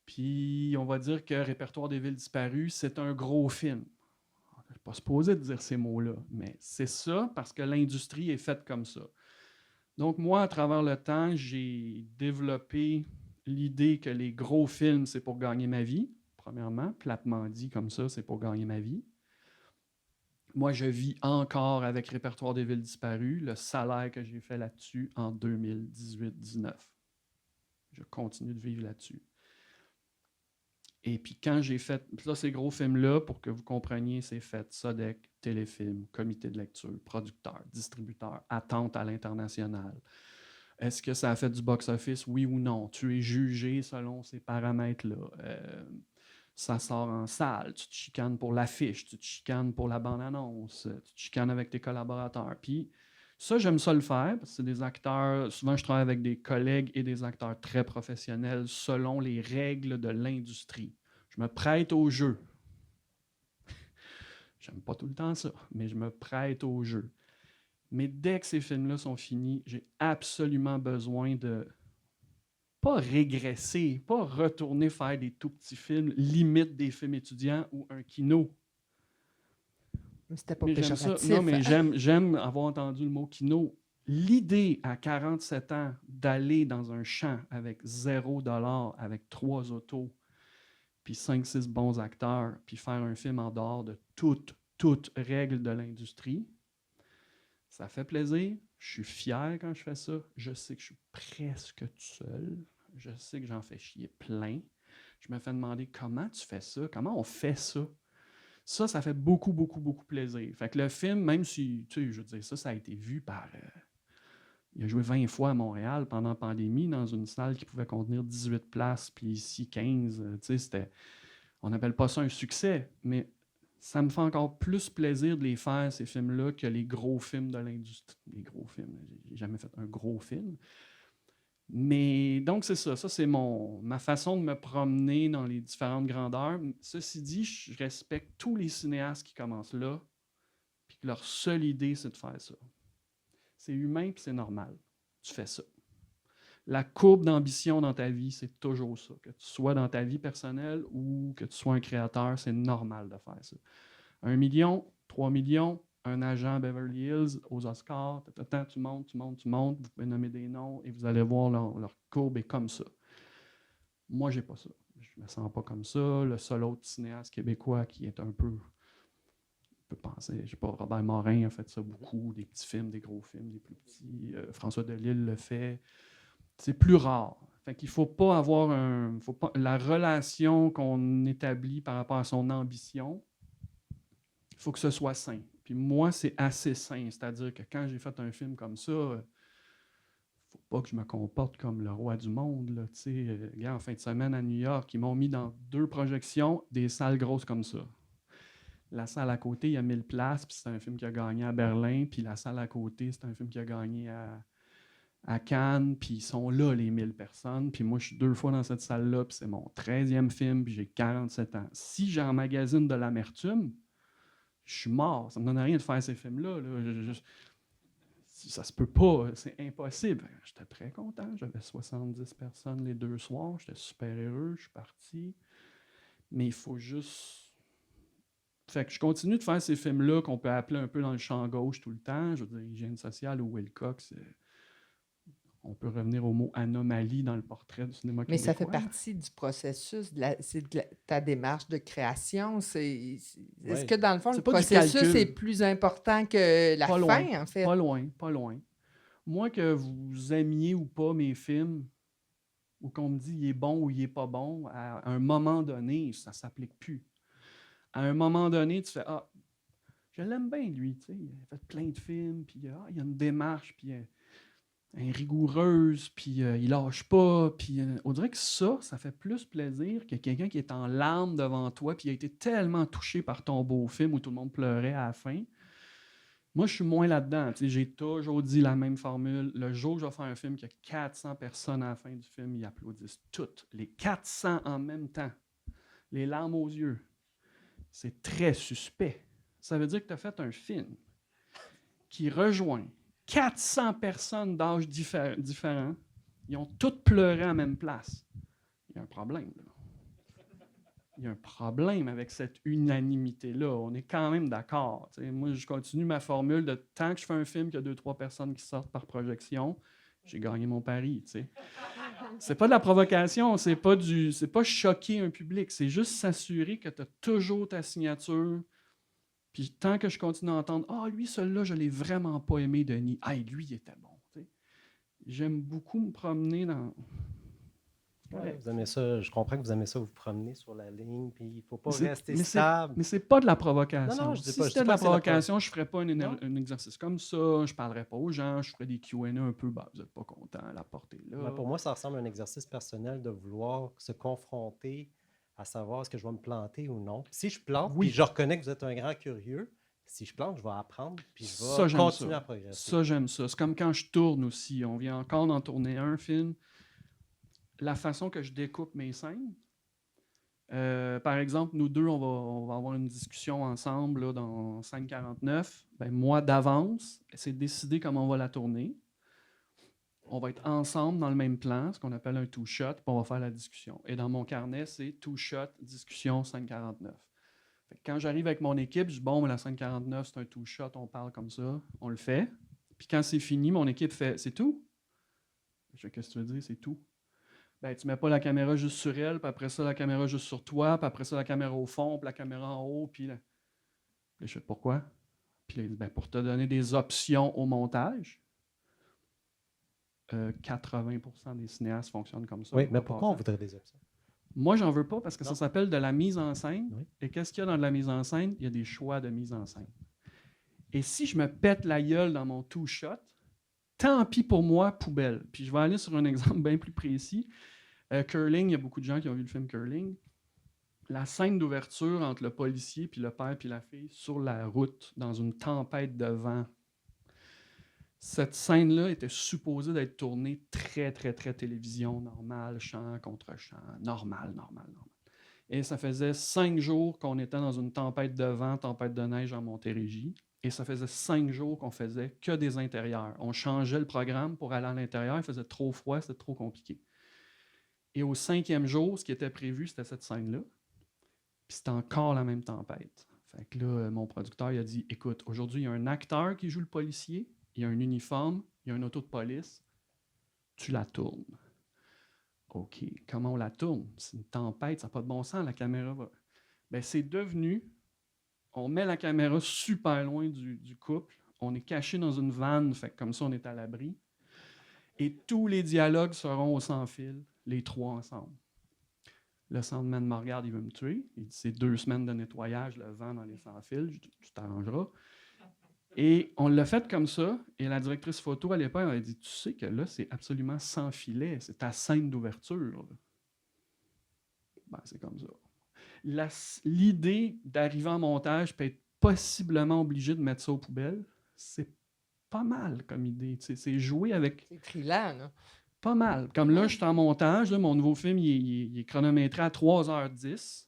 Puis on va dire que Répertoire des villes disparues, c'est un gros film. Je suis pas supposé de dire ces mots-là, mais c'est ça parce que l'industrie est faite comme ça. Donc moi, à travers le temps, j'ai développé l'idée que les gros films, c'est pour gagner ma vie, premièrement. Platement dit comme ça, c'est pour gagner ma vie. Moi, je vis encore avec Répertoire des villes disparues, le salaire que j'ai fait là-dessus en 2018-19. Je continue de vivre là-dessus. Et puis quand j'ai fait, là, ces gros films-là, pour que vous compreniez, c'est fait Sodec, Téléfilm, comité de lecture, producteur, distributeur, attente à l'international. Est-ce que ça a fait du box-office, oui ou non? Tu es jugé selon ces paramètres-là. Ça sort en salle, tu te chicanes pour l'affiche, tu te chicanes pour la bande-annonce, tu te chicanes avec tes collaborateurs. Puis ça, j'aime ça le faire, parce que c'est des acteurs, souvent je travaille avec des collègues et des acteurs très professionnels selon les règles de l'industrie. Je me prête au jeu. J'aime pas tout le temps ça, mais je me prête au jeu. Mais dès que ces films-là sont finis, j'ai absolument besoin de pas régresser, pas retourner faire des tout petits films, limite des films étudiants ou un kino. C'était pas Mais j'aime ça. péjoratif. Non, mais j'aime avoir entendu le mot kino. L'idée à 47 ans d'aller dans un champ avec $0, avec 3 autos, puis 5-6 bons acteurs, puis faire un film en dehors de toute règle de l'industrie, ça fait plaisir. Je suis fier quand je fais ça. Je sais que je suis presque tout seul. Je sais que j'en fais chier plein. Je me fais demander comment tu fais ça, comment on fait ça. Ça fait beaucoup, beaucoup, beaucoup plaisir. Fait que le film, même si, tu sais, je veux dire, ça a été vu par... il a joué 20 fois à Montréal pendant la pandémie dans une salle qui pouvait contenir 18 places, puis ici 15. Tu sais, c'était... On n'appelle pas ça un succès, mais ça me fait encore plus plaisir de les faire, ces films-là, que les gros films de l'industrie. Les gros films, j'ai jamais fait un gros film. Mais donc, c'est ça. Ça, c'est ma façon de me promener dans les différentes grandeurs. Ceci dit, je respecte tous les cinéastes qui commencent là, puis que leur seule idée, c'est de faire ça. C'est humain, puis c'est normal. Tu fais ça. La courbe d'ambition dans ta vie, c'est toujours ça. Que tu sois dans ta vie personnelle ou que tu sois un créateur, c'est normal de faire ça. 1 million, 3 millions, un agent à Beverly Hills, aux Oscars, tu montes, vous pouvez nommer des noms et vous allez voir leur courbe est comme ça. Moi, j'ai pas ça. Je me sens pas comme ça. Le seul autre cinéaste québécois qui est un peu, on peut penser, je sais pas, Robert Morin a fait ça beaucoup, des petits films, des gros films, des plus petits. François Delisle le fait. C'est plus rare. Fait qu'il ne faut pas avoir la relation qu'on établit par rapport à son ambition, il faut que ce soit sain. Puis moi, c'est assez sain. C'est-à-dire que quand j'ai fait un film comme ça, faut pas que je me comporte comme le roi du monde. Là, gars, en fin de semaine à New York, ils m'ont mis dans 2 projections, des salles grosses comme ça. La salle à côté, il y a 1000 places, puis c'est un film qui a gagné à Berlin, puis la salle à côté, c'est un film qui a gagné à Cannes, puis ils sont là, les 1000 personnes, puis moi, je suis 2 fois dans cette salle-là, puis c'est mon 13e film, puis j'ai 47 ans. Si j'emmagasine de l'amertume, je suis mort. Ça ne me donne rien de faire ces films-là. Là. Ça se peut pas, c'est impossible. J'étais très content, j'avais 70 personnes les 2 soirs, j'étais super heureux, je suis parti. Mais il faut juste... Fait que je continue de faire ces films-là qu'on peut appeler un peu dans le champ gauche tout le temps. Je veux dire, Hygiène sociale ou Wilcox, on peut revenir au mot anomalie dans le portrait du cinéma Mais québécois. ça fait partie du processus, ta démarche de création. Est-ce que dans le fond, C'est le pas du processus calcul. est plus important que la Pas fin, loin, en fait? Pas loin, pas loin. Moi, que vous aimiez ou pas mes films, ou qu'on me dit il est bon ou il est pas bon, à un moment donné, ça s'applique plus. À un moment donné, tu fais « Ah, je l'aime bien, lui, tu sais, il a fait plein de films, puis il y a une démarche, puis elle est rigoureuse, puis il lâche pas, puis on dirait que ça fait plus plaisir que quelqu'un qui est en larmes devant toi, puis il a été tellement touché par ton beau film où tout le monde pleurait à la fin. Moi, je suis moins là-dedans. Tu sais, j'ai toujours dit la même formule. Le jour où je vais faire un film qui a 400 personnes à la fin du film, ils applaudissent toutes. Les 400 en même temps. Les larmes aux yeux. C'est très suspect. Ça veut dire que tu as fait un film qui rejoint 400 personnes d'âge différents. Ils ont toutes pleuré à la même place. Il y a un problème, là. Il y a un problème avec cette unanimité-là. On est quand même d'accord. T'sais, moi, je continue ma formule de tant que je fais un film qu'il y a 2-3 personnes qui sortent par projection, j'ai gagné mon pari. T'sais. C'est pas de la provocation, c'est pas choquer un public, c'est juste s'assurer que tu as toujours ta signature. Puis tant que je continue à entendre « Ah, lui, celui-là, je l'ai vraiment pas aimé, Denis. Ah, lui, il était bon. » J'aime beaucoup me promener dans... Ouais, vous aimez ça, je comprends que vous aimez ça vous promener sur la ligne, puis il ne faut pas rester mais stable. Mais c'est pas de la provocation. Non, je dis si pas, c'était de la provocation, je ne ferais pas Non. un exercice comme ça, je ne parlerais pas aux gens, je ferais des Q&A un peu, vous n'êtes pas content, la portée là. Mais pour moi, ça ressemble à un exercice personnel de vouloir se confronter à savoir est-ce que je vais me planter ou non. Si je plante, Oui. puis je reconnais que vous êtes un grand curieux, si je plante, je vais apprendre, puis je vais Ça, j'aime continuer ça. à progresser. Ça, j'aime ça. C'est comme quand je tourne aussi. On vient encore d'en tourner un film. La façon que je découpe mes scènes, par exemple, nous deux, on va avoir une discussion ensemble là, dans 5:49. Ben, moi, d'avance, c'est décider comment on va la tourner. On va être ensemble dans le même plan, ce qu'on appelle un two-shot, puis on va faire la discussion. Et dans mon carnet, c'est two-shot, discussion, 5:49. Fait que quand j'arrive avec mon équipe, je dis « Bon, mais la 5:49, c'est un two-shot, on parle comme ça. » On le fait. Puis quand c'est fini, mon équipe fait « C'est tout? » Je dis « Qu'est-ce que tu veux dire, c'est tout? » Ben, tu ne mets pas la caméra juste sur elle, puis après ça, la caméra juste sur toi, puis après ça, la caméra au fond, puis la caméra en haut, puis là, je sais pourquoi. Puis là, ben, pour te donner des options au montage. 80% des cinéastes fonctionnent comme ça. Oui, mais pourquoi on voudrait des options? Moi, j'en veux pas parce que Non. ça s'appelle de la mise en scène. Oui. Et qu'est-ce qu'il y a dans de la mise en scène? Il y a des choix de mise en scène. Et si je me pète la gueule dans mon two-shot, tant pis pour moi, poubelle. Puis je vais aller sur un exemple bien plus précis. Curling, il y a beaucoup de gens qui ont vu le film Curling. La scène d'ouverture entre le policier, puis le père, puis la fille sur la route, dans une tempête de vent. Cette scène-là était supposée d'être tournée très, très, très télévision, normale, chant contre chant, normal. Et ça faisait 5 jours qu'on était dans une tempête de vent, tempête de neige en Montérégie. Et ça faisait 5 jours qu'on faisait que des intérieurs. On changeait le programme pour aller à l'intérieur, il faisait trop froid, c'était trop compliqué. Et au 5e jour, ce qui était prévu, c'était cette scène-là. Puis c'était encore la même tempête. Fait que là, mon producteur il a dit « Écoute, aujourd'hui, il y a un acteur qui joue le policier, il y a un uniforme, il y a un auto de police, tu la tournes. » OK, comment on la tourne? C'est une tempête, ça n'a pas de bon sens, la caméra va... Ben, c'est devenu, on met la caméra super loin du couple, on est caché dans une vanne, fait que comme ça, on est à l'abri. Et tous les dialogues seront au sans-fil. les 3 ensemble. Le Sandman me regarde, il veut me tuer. Il dit, c'est 2 semaines de nettoyage, le vent dans les sans-fils, tu t'arrangeras. Et on l'a fait comme ça, et la directrice photo à l'époque, elle a dit, tu sais que là, c'est absolument sans filet, c'est ta scène d'ouverture. Ben, c'est comme ça. L'idée d'arriver en montage peut être possiblement obligé de mettre ça aux poubelles, c'est pas mal comme idée. C'est jouer avec... C'est trillant, là. Pas mal. Comme là, je suis en montage, là, mon nouveau film, il est chronométré à 3h10.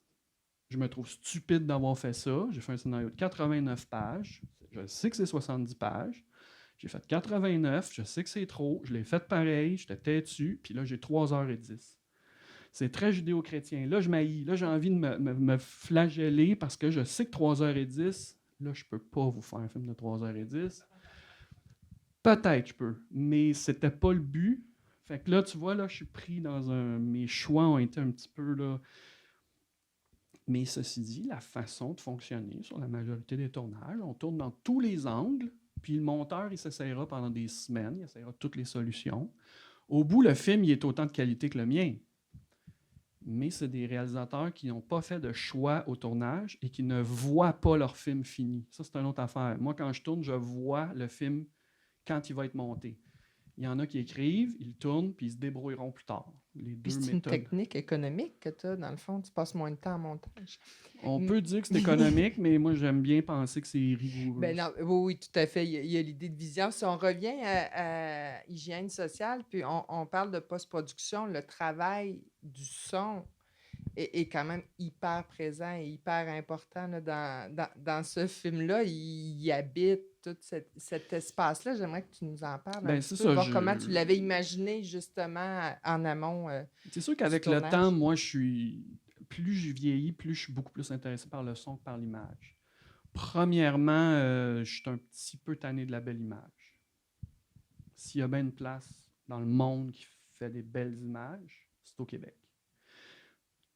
Je me trouve stupide d'avoir fait ça. J'ai fait un scénario de 89 pages. Je sais que c'est 70 pages. J'ai fait 89, je sais que c'est trop. Je l'ai fait pareil, j'étais têtu, puis là, j'ai 3h10. C'est très judéo-chrétien. Là, je m'haïs. Là, j'ai envie de me flageller parce que je sais que 3h10, là, je peux pas vous faire un film de 3h10. Peut-être je peux, mais c'était pas le but. Fait que là, tu vois, là, je suis pris dans un... Mes choix ont été un petit peu, là... Mais ceci dit, la façon de fonctionner sur la majorité des tournages, on tourne dans tous les angles, puis le monteur, il s'essayera pendant des semaines, il essayera toutes les solutions. Au bout, le film, il est autant de qualité que le mien. Mais c'est des réalisateurs qui n'ont pas fait de choix au tournage et qui ne voient pas leur film fini. Ça, c'est une autre affaire. Moi, quand je tourne, je vois le film quand il va être monté. Il y en a qui écrivent, ils tournent, puis ils se débrouilleront plus tard. Les Puis deux c'est une méthodes. technique économique que tu as, dans le fond. Tu passes moins de temps en montage. On peut dire que c'est économique, mais moi, j'aime bien penser que c'est rigoureux. Ben non, oui, tout à fait. Il y a l'idée de vision. Si on revient à hygiène sociale, puis on parle de post-production, le travail du son est quand même hyper présent et hyper important là, dans ce film-là. Il y habite tout cet espace-là. J'aimerais que tu nous en parles un Ben, petit c'est peu, ça, voir comment tu l'avais imaginé justement en amont. C'est sûr qu'avec du le tournage. temps, moi, plus je vieillis, plus je suis beaucoup plus intéressé par le son que par l'image. Premièrement, je suis un petit peu tanné de la belle image. S'il y a bien une place dans le monde qui fait des belles images, c'est au Québec.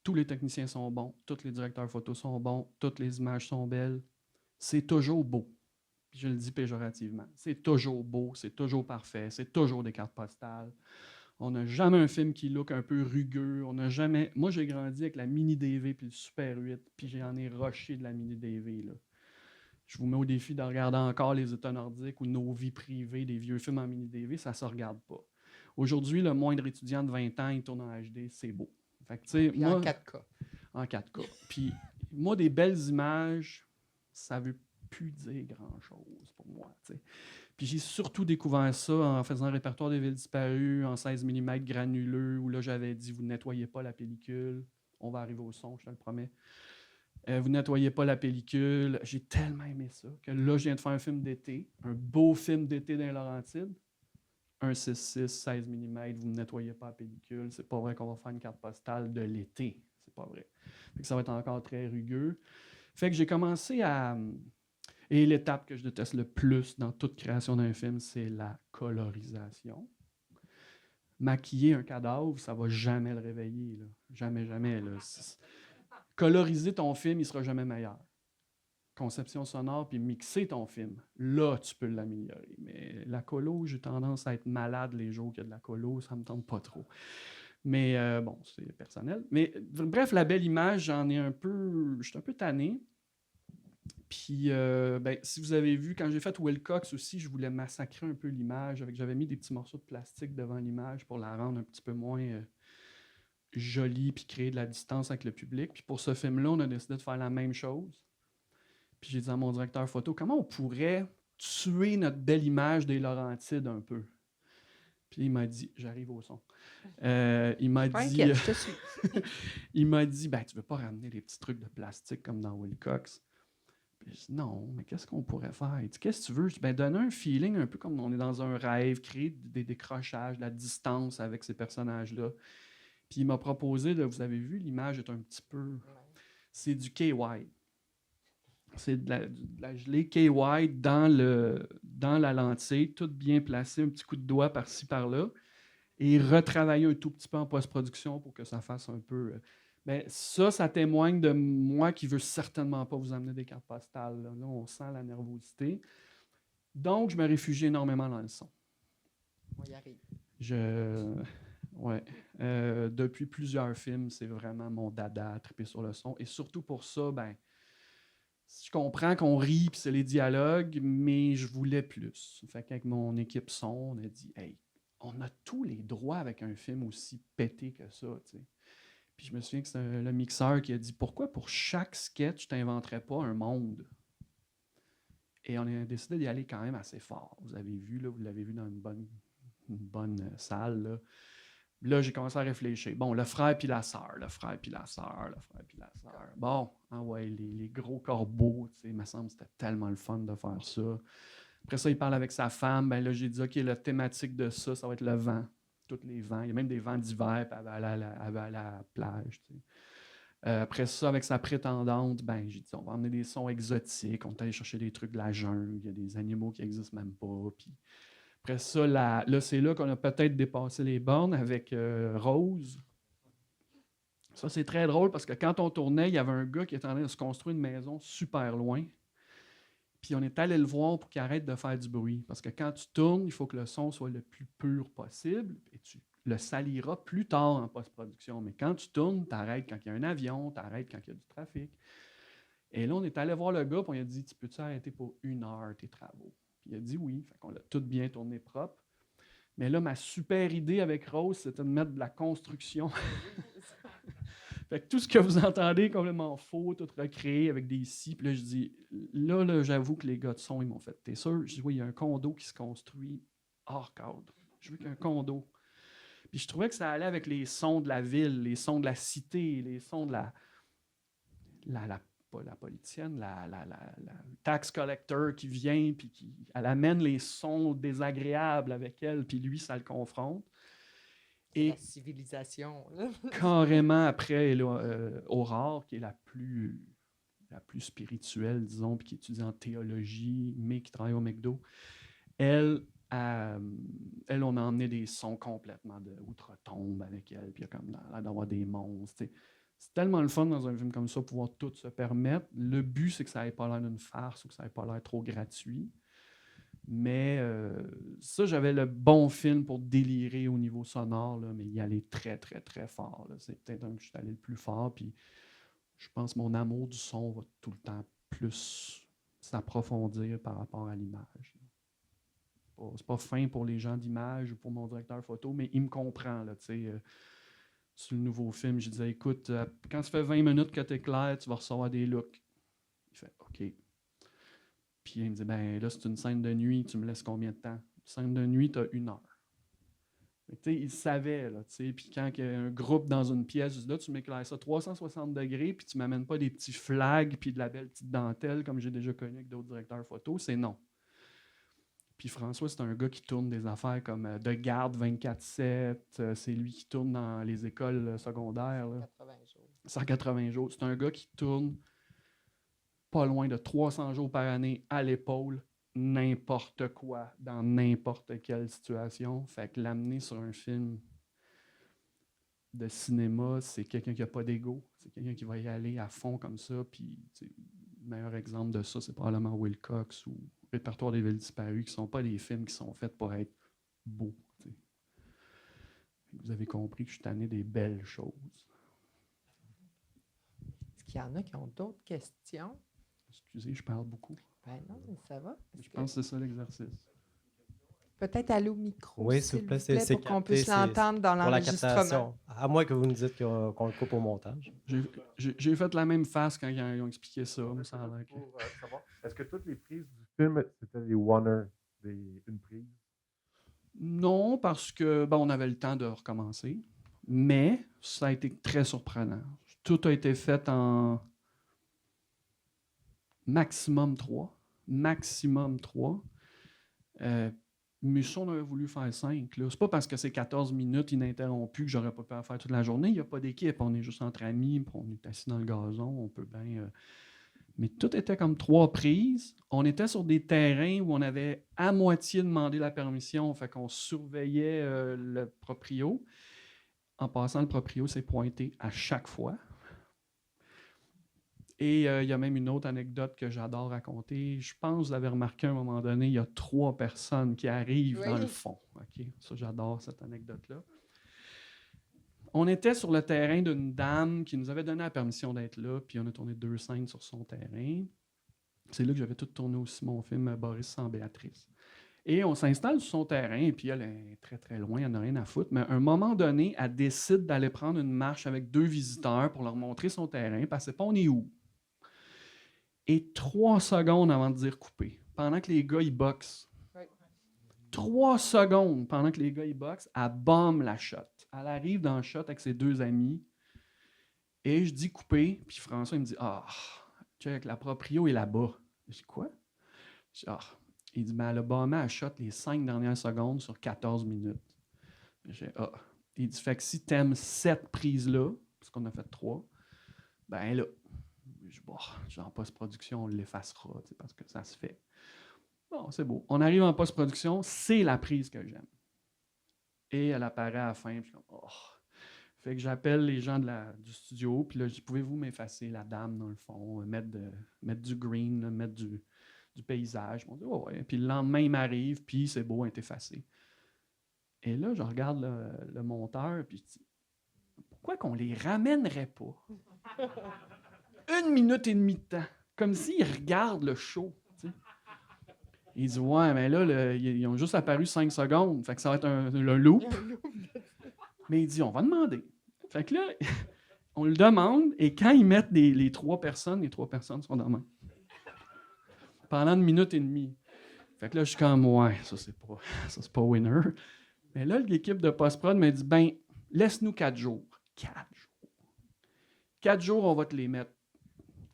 Tous les techniciens sont bons, tous les directeurs photos sont bons, toutes les images sont belles. C'est toujours beau. Je le dis péjorativement. C'est toujours beau, c'est toujours parfait, c'est toujours des cartes postales. On n'a jamais un film qui look un peu rugueux. On n'a jamais... Moi, j'ai grandi avec la mini DV puis le Super 8, puis j'en ai rushé de la mini DV. Là. Je vous mets au défi de regarder encore les États nordiques ou nos vies privées, des vieux films en mini DV, ça ne se regarde pas. Aujourd'hui, le moindre étudiant de 20 ans, il tourne en HD, c'est beau. Fait que, tu sais, Puis moi, en 4K. en 4K. Puis moi, des belles images, ça ne veut plus dire grand-chose pour moi. T'sais. Puis j'ai surtout découvert ça en faisant le répertoire des villes disparues en 16 mm granuleux, où là, j'avais dit, vous ne nettoyez pas la pellicule. On va arriver au son, je te le promets. Vous ne nettoyez pas la pellicule. J'ai tellement aimé ça que là, je viens de faire un film d'été, un beau film d'été dans les Laurentides. Un 6.6, 16 mm, vous ne nettoyez pas la pellicule. C'est pas vrai qu'on va faire une carte postale de l'été. C'est pas vrai. Fait que ça va être encore très rugueux. Fait que j'ai commencé à... Et l'étape que je déteste le plus dans toute création d'un film, c'est la colorisation. Maquiller un cadavre, ça ne va jamais le réveiller. Là. Jamais, jamais. Là. Coloriser ton film, il ne sera jamais meilleur. Conception sonore, puis mixer ton film, là, tu peux l'améliorer. Mais la colo, j'ai tendance à être malade les jours qu'il y a de la colo, ça ne me tente pas trop. Mais bon, c'est personnel. Mais bref, la belle image, je suis un peu tanné. Puis, si vous avez vu, quand j'ai fait Wilcox aussi, je voulais massacrer un peu l'image. J'avais mis des petits morceaux de plastique devant l'image pour la rendre un petit peu moins jolie puis créer de la distance avec le public. Puis pour ce film-là, on a décidé de faire la même chose. Puis j'ai dit à mon directeur photo, comment on pourrait tuer notre belle image des Laurentides un peu? Puis il m'a dit, j'arrive au son. Il m'a dit, Inquiète, je te suis. il m'a dit, tu veux pas ramener des petits trucs de plastique comme dans Wilcox? Puis je dis, non, mais qu'est-ce qu'on pourrait faire? Il dit, qu'est-ce que tu veux? Je dis, donner un feeling un peu comme on est dans un rêve, créer des décrochages, de la distance avec ces personnages-là. Puis il m'a proposé, là, vous avez vu, l'image est un petit peu... C'est du KY. C'est de la gelée KY dans la lentille, tout bien placé, un petit coup de doigt par-ci, par-là, et retravailler un tout petit peu en post-production pour que ça fasse un peu... ça témoigne de moi qui ne veux certainement pas vous amener des cartes postales. Là, on sent la nervosité. Donc, je me réfugie énormément dans le son. On y arrive. depuis plusieurs films, c'est vraiment mon dada, triper sur le son. Et surtout pour ça, ben, je comprends qu'on rit puis c'est les dialogues, mais je voulais plus. Fait qu'avec mon équipe son, on a dit, hey, on a tous les droits avec un film aussi pété que ça, tu sais. Puis je me souviens que c'est le mixeur qui a dit, pourquoi pour chaque sketch, tu n'inventerais pas un monde? Et on a décidé d'y aller quand même assez fort. Vous avez vu, là, vous l'avez vu dans une bonne salle, là. Là, j'ai commencé à réfléchir. Bon, le frère puis la sœur, le frère puis la sœur, le frère puis la sœur. Bon, ah ouais, les gros corbeaux, tu sais, il me semble que c'était tellement le fun de faire ça. Après ça, il parle avec sa femme. Ben là, j'ai dit, OK, la thématique de ça, ça va être le vent. Tous les vents. Il y a même des vents d'hiver, puis elle va aller à la plage, tu sais. Après ça, avec sa prétendante, ben, j'ai dit, on va emmener des sons exotiques. On est allé chercher des trucs de la jungle. Il y a des animaux qui n'existent même pas. Puis après ça, là, c'est là qu'on a peut-être dépassé les bornes avec Rose. Ça, c'est très drôle parce que quand on tournait, il y avait un gars qui était en train de se construire une maison super loin. Puis on est allé le voir pour qu'il arrête de faire du bruit. Parce que quand tu tournes, il faut que le son soit le plus pur possible. Et tu le saliras plus tard en post-production. Mais quand tu tournes, tu arrêtes quand il y a un avion, tu arrêtes quand il y a du trafic. Et là, on est allé voir le gars, puis on lui a dit, tu peux-tu arrêter pour 1 heure tes travaux? Puis il a dit oui. Fait qu'on l'a tout bien tourné propre. Mais là, ma super idée avec Rose, c'était de mettre de la construction. Fait que tout ce que vous entendez est complètement faux, tout recréé avec des scies. Puis là, je dis, là, j'avoue que les gars de son, ils m'ont fait, t'es sûr? Je dis, oui, il y a un condo qui se construit hors cadre. Je veux qu'il y ait un condo. Puis je trouvais que ça allait avec les sons de la ville, les sons de la cité, les sons de pas la politicienne, la tax collector qui vient, puis elle amène les sons désagréables avec elle, puis lui, ça le confronte. Et la civilisation. Là. carrément après, Aurore, qui est la plus spirituelle, disons, puis qui étudie en théologie, mais qui travaille au McDo, elle, on a emmené des sons complètement de outre-tombe avec elle, puis il y a comme l'air d'avoir des monstres, t'sais. C'est tellement le fun dans un film comme ça, pouvoir tout se permettre. Le but, c'est que ça n'ait pas l'air d'une farce ou que ça n'ait pas l'air trop gratuit. Mais ça, j'avais le bon film pour délirer au niveau sonore, là, mais y aller très, très, très fort. Là. C'est peut-être un que je suis allé le plus fort. Puis je pense que mon amour du son va tout le temps plus s'approfondir par rapport à l'image. C'est pas fin pour les gens d'image ou pour mon directeur photo, mais il me comprend. Là, sur le nouveau film, je disais, écoute, quand ça fait 20 minutes que tu es clair, tu vas recevoir des looks. Il fait, OK. Puis il me dit, ben là, c'est une scène de nuit, tu me laisses combien de temps? Une scène de nuit, tu as 1 heure. Il savait, là, puis quand il y a un groupe dans une pièce, je dis, là, tu m'éclaires ça 360 degrés, puis tu m'amènes pas des petits flags, puis de la belle petite dentelle, comme j'ai déjà connu avec d'autres directeurs photo, c'est non. Puis François, c'est un gars qui tourne des affaires comme de garde 24/7. C'est lui qui tourne dans les écoles secondaires. 180 jours. 180 jours. C'est un gars qui tourne pas loin de 300 jours par année à l'épaule, n'importe quoi, dans n'importe quelle situation. Fait que l'amener sur un film de cinéma, c'est quelqu'un qui n'a pas d'ego. C'est quelqu'un qui va y aller à fond comme ça. Puis, le meilleur exemple de ça, c'est probablement Will Cox ou Répertoire des villes disparues, qui ne sont pas des films qui sont faits pour être beaux. T'sais. Vous avez compris que je suis tanné des belles choses. Est-ce qu'il y en a qui ont d'autres questions? Excusez, je parle beaucoup. Ben non, ça va. Je pense que c'est ça l'exercice. Peut-être aller au micro, oui, s'il vous plaît, c'est pour qu'on capté, puisse l'entendre dans pour la l'enregistrement. captation. À moins que vous nous dites qu'on le coupe au montage. J'ai fait la même face quand ils ont expliqué ça. Pour savoir, est-ce que toutes les prises du film, c'était des one-er, une prise? Non, parce que on avait le temps de recommencer. Mais ça a été très surprenant. Tout a été fait en maximum 3. Maximum 3. Mais ça, on aurait voulu faire 5. C'est pas parce que c'est 14 minutes ininterrompues que j'aurais pas pu en faire toute la journée. Il n'y a pas d'équipe. On est juste entre amis, puis on est assis dans le gazon. On peut bien... Mais tout était comme 3 prises. On était sur des terrains où on avait à moitié demandé la permission. Fait qu'on surveillait le proprio. En passant, le proprio s'est pointé à chaque fois. Et il y a même une autre anecdote que j'adore raconter. Je pense que vous avez remarqué à un moment donné, il y a 3 personnes qui arrivent dans le fond. Okay? Ça, j'adore cette anecdote-là. On était sur le terrain d'une dame qui nous avait donné la permission d'être là, puis on a tourné 2 scènes sur son terrain. C'est là que j'avais tout tourné aussi mon film Boris sans Béatrice. Et on s'installe sur son terrain, puis elle est très, très loin, elle n'a rien à foutre. Mais à un moment donné, elle décide d'aller prendre une marche avec 2 visiteurs pour leur montrer son terrain, parce qu'elle sait pas on est où. Et 3 secondes avant de dire couper, pendant que les gars, ils boxent. 3 secondes pendant que les gars, ils boxent, elle bombe la shot. Elle arrive dans le shot avec ses 2 amis, et je dis couper, puis François, il me dit « Ah, check, la proprio est là-bas. » Je dis « Quoi? » Je dis « Ah. » Il dit, elle a bombé à shot les 5 dernières secondes sur 14 minutes. J'ai dit, ah. Il dit, fait que si t'aimes cette prise-là, parce qu'on a fait 3, ben là, je dis, bon, en post-production, on l'effacera, parce que ça se fait. Bon, c'est beau. On arrive en post-production, c'est la prise que j'aime. Et elle apparaît à la fin, puis oh. Fait que j'appelle les gens du studio, puis là, je dis, pouvez-vous m'effacer la dame dans le fond, mettre du green, là, mettre du paysage. On dit, oh ouais. Puis le lendemain, il m'arrive, puis c'est beau, elle est effacé. Et là, je regarde le monteur, puis je dis, pourquoi qu'on les ramènerait pas 1 minute et demie de temps, comme s'ils regardent le show. T'sais. Il dit, ouais, mais là, ils ont juste apparu 5 secondes, fait que ça va être un loop. Mais il dit, on va demander. Fait que là, on le demande, et quand ils mettent les 3 personnes sont dans la main. Pendant 1 minute et demie. Fait que là, je suis comme, ouais, ça, c'est pas winner. Mais là, l'équipe de post-prod m'a dit, ben, laisse-nous 4 jours. 4 jours. 4 jours, on va te les mettre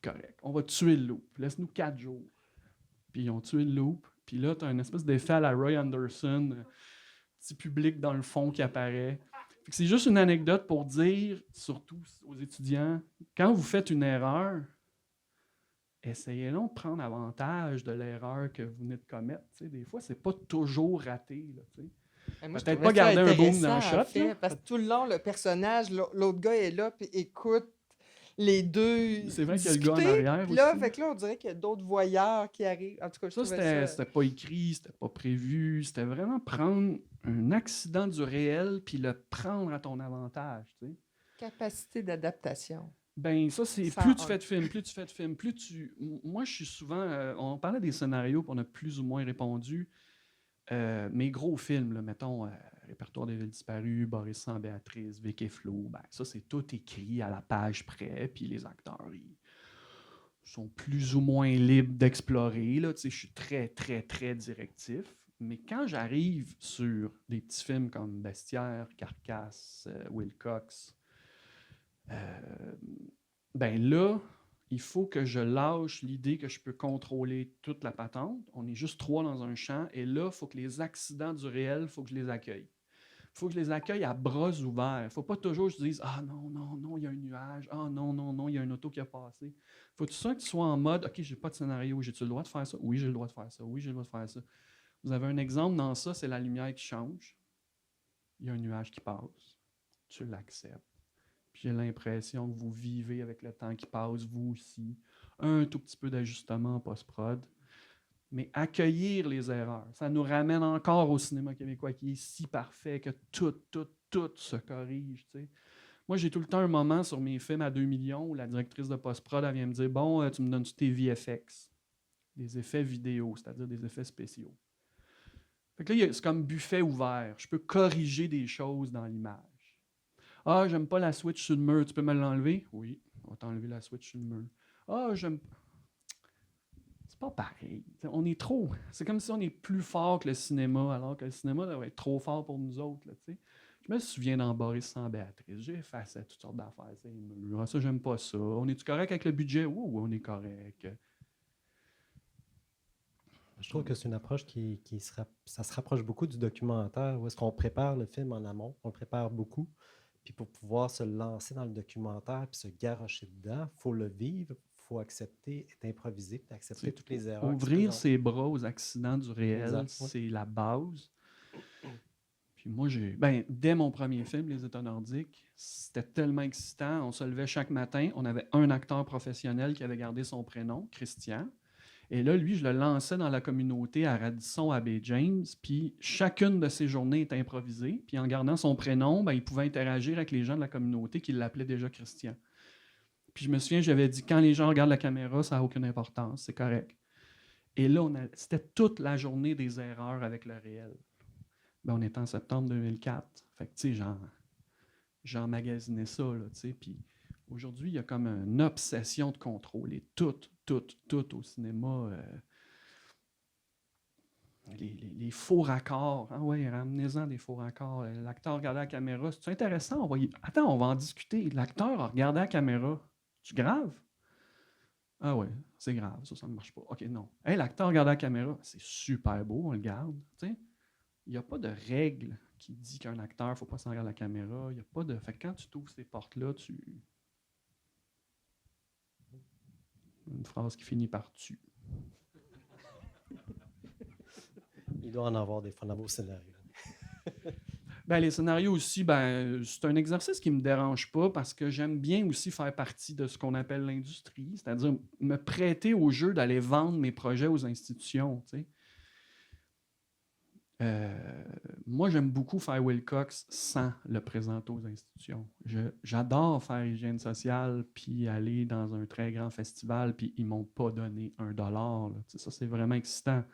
correct. On va tuer le loop. Laisse-nous 4 jours. Puis ils ont tué le loop. Puis là, tu as une espèce d'effet à la Roy Anderson, petit public dans le fond qui apparaît. Fait que c'est juste une anecdote pour dire, surtout aux étudiants, quand vous faites une erreur, essayez donc de prendre avantage de l'erreur que vous venez de commettre. T'sais. Des fois, c'est pas toujours raté. Là, moi, peut-être pas garder un boom dans le shot. Parce que tout le long, le personnage, l'autre gars est là et écoute les deux. C'est vrai qu'il y a le gars en arrière là, aussi. Fait que là, on dirait qu'il y a d'autres voyeurs qui arrivent. En tout cas, c'était pas écrit, c'était pas prévu. C'était vraiment prendre un accident du réel puis le prendre à ton avantage. T'sais. Capacité d'adaptation. Ben ça, c'est plus tu fais de films, plus tu... Moi, je suis souvent... on parlait des scénarios, puis on a plus ou moins répondu. Mes gros films, là, mettons, Répertoire des villes disparues, Boris sans Béatrice, Vic et Flo, ben ça, c'est tout écrit à la page près, puis les acteurs, ils sont plus ou moins libres d'explorer. Là, je suis très, très, très directif. Mais quand j'arrive sur des petits films comme Bestiaire, Carcasse, Wilcox, ben là, il faut que je lâche l'idée que je peux contrôler toute la patente. On est juste 3 dans un champ. Et là, il faut que les accidents du réel, il faut que je les accueille. Il faut que je les accueille à bras ouverts. Il ne faut pas toujours que je dise « Ah non, non, non, il y a un nuage. Ah non, non, non, il y a un auto qui a passé. » Il faut tout ça que tu sois en mode « OK, je n'ai pas de scénario. J'ai-tu le droit de faire ça? Oui, j'ai le droit de faire ça. Oui, j'ai le droit de faire ça. » Vous avez un exemple dans ça, c'est la lumière qui change. Il y a un nuage qui passe. Tu l'acceptes. J'ai l'impression que vous vivez avec le temps qui passe, vous aussi. Un tout petit peu d'ajustement en post-prod. Mais accueillir les erreurs, ça nous ramène encore au cinéma québécois qui est si parfait que tout se corrige. T'sais. Moi, j'ai tout le temps un moment sur mes films à 2 millions où la directrice de post-prod elle vient me dire « Bon, tu me donnes tes VFX, des effets vidéo, c'est-à-dire des effets spéciaux. » Fait que là, c'est comme buffet ouvert. Je peux corriger des choses dans l'image. Ah, j'aime pas la switch sur le mur, tu peux me l'enlever? Oui, on va t'enlever la switch sur le mur. Ah, j'aime pas. C'est pas pareil. On est trop. C'est comme si on est plus fort que le cinéma, alors que le cinéma devrait être trop fort pour nous autres. Là, je me souviens dans Boris sans Béatrice, j'ai effacé toutes sortes d'affaires. Ah, ça, j'aime pas ça. On est-tu correct avec le budget? Oui, on est correct. Je trouve que c'est une approche ça se rapproche beaucoup du documentaire, où est-ce qu'on prépare le film en amont, on le prépare beaucoup. Puis pour pouvoir se lancer dans le documentaire puis se garrocher dedans, il faut le vivre, il faut accepter, être improvisé, puis accepter toutes les erreurs. Ouvrir ses bras aux accidents du réel, exact, c'est la base. Puis moi, dès mon premier film, Les États nordiques, c'était tellement excitant. On se levait chaque matin, on avait un acteur professionnel qui avait gardé son prénom, Christian. Et là, lui, je le lançais dans la communauté à Radisson, à Bay James, puis chacune de ses journées était improvisée. Puis en gardant son prénom, ben, il pouvait interagir avec les gens de la communauté qui l'appelaient déjà Christian. Puis je me souviens, j'avais dit, quand les gens regardent la caméra, ça n'a aucune importance, c'est correct. Et là, c'était toute la journée des erreurs avec le réel. Ben, on était en septembre 2004. Fait que, tu sais, j'emmagasinais ça, là, tu sais. Puis aujourd'hui, il y a comme une obsession de contrôle. Et tout au cinéma. Les faux raccords. Ah ouais, ramenez-en des faux raccords. L'acteur regardait la caméra. C'est intéressant? Attends, on va en discuter. L'acteur a regardé la caméra. C'est grave? Ah ouais, c'est grave. Ça ne marche pas. OK, non. Hey, l'acteur regarde la caméra. C'est super beau, on le garde. Tu sais, il n'y a pas de règle qui dit qu'un acteur, il ne faut pas s'en regarder la caméra. Il y a pas de. Fait que quand tu t'ouvres ces portes-là, une phrase qui finit par tu. Il doit en avoir des fois dans vos scénarios. Ben, les scénarios aussi, ben, c'est un exercice qui ne me dérange pas parce que j'aime bien aussi faire partie de ce qu'on appelle l'industrie, c'est-à-dire me prêter au jeu d'aller vendre mes projets aux institutions. Tu sais. Moi, j'aime beaucoup faire Wilcox sans le présenter aux institutions. J'adore faire hygiène sociale puis aller dans un très grand festival puis ils ne m'ont pas donné $1. Là. Tu sais, ça, c'est vraiment excitant.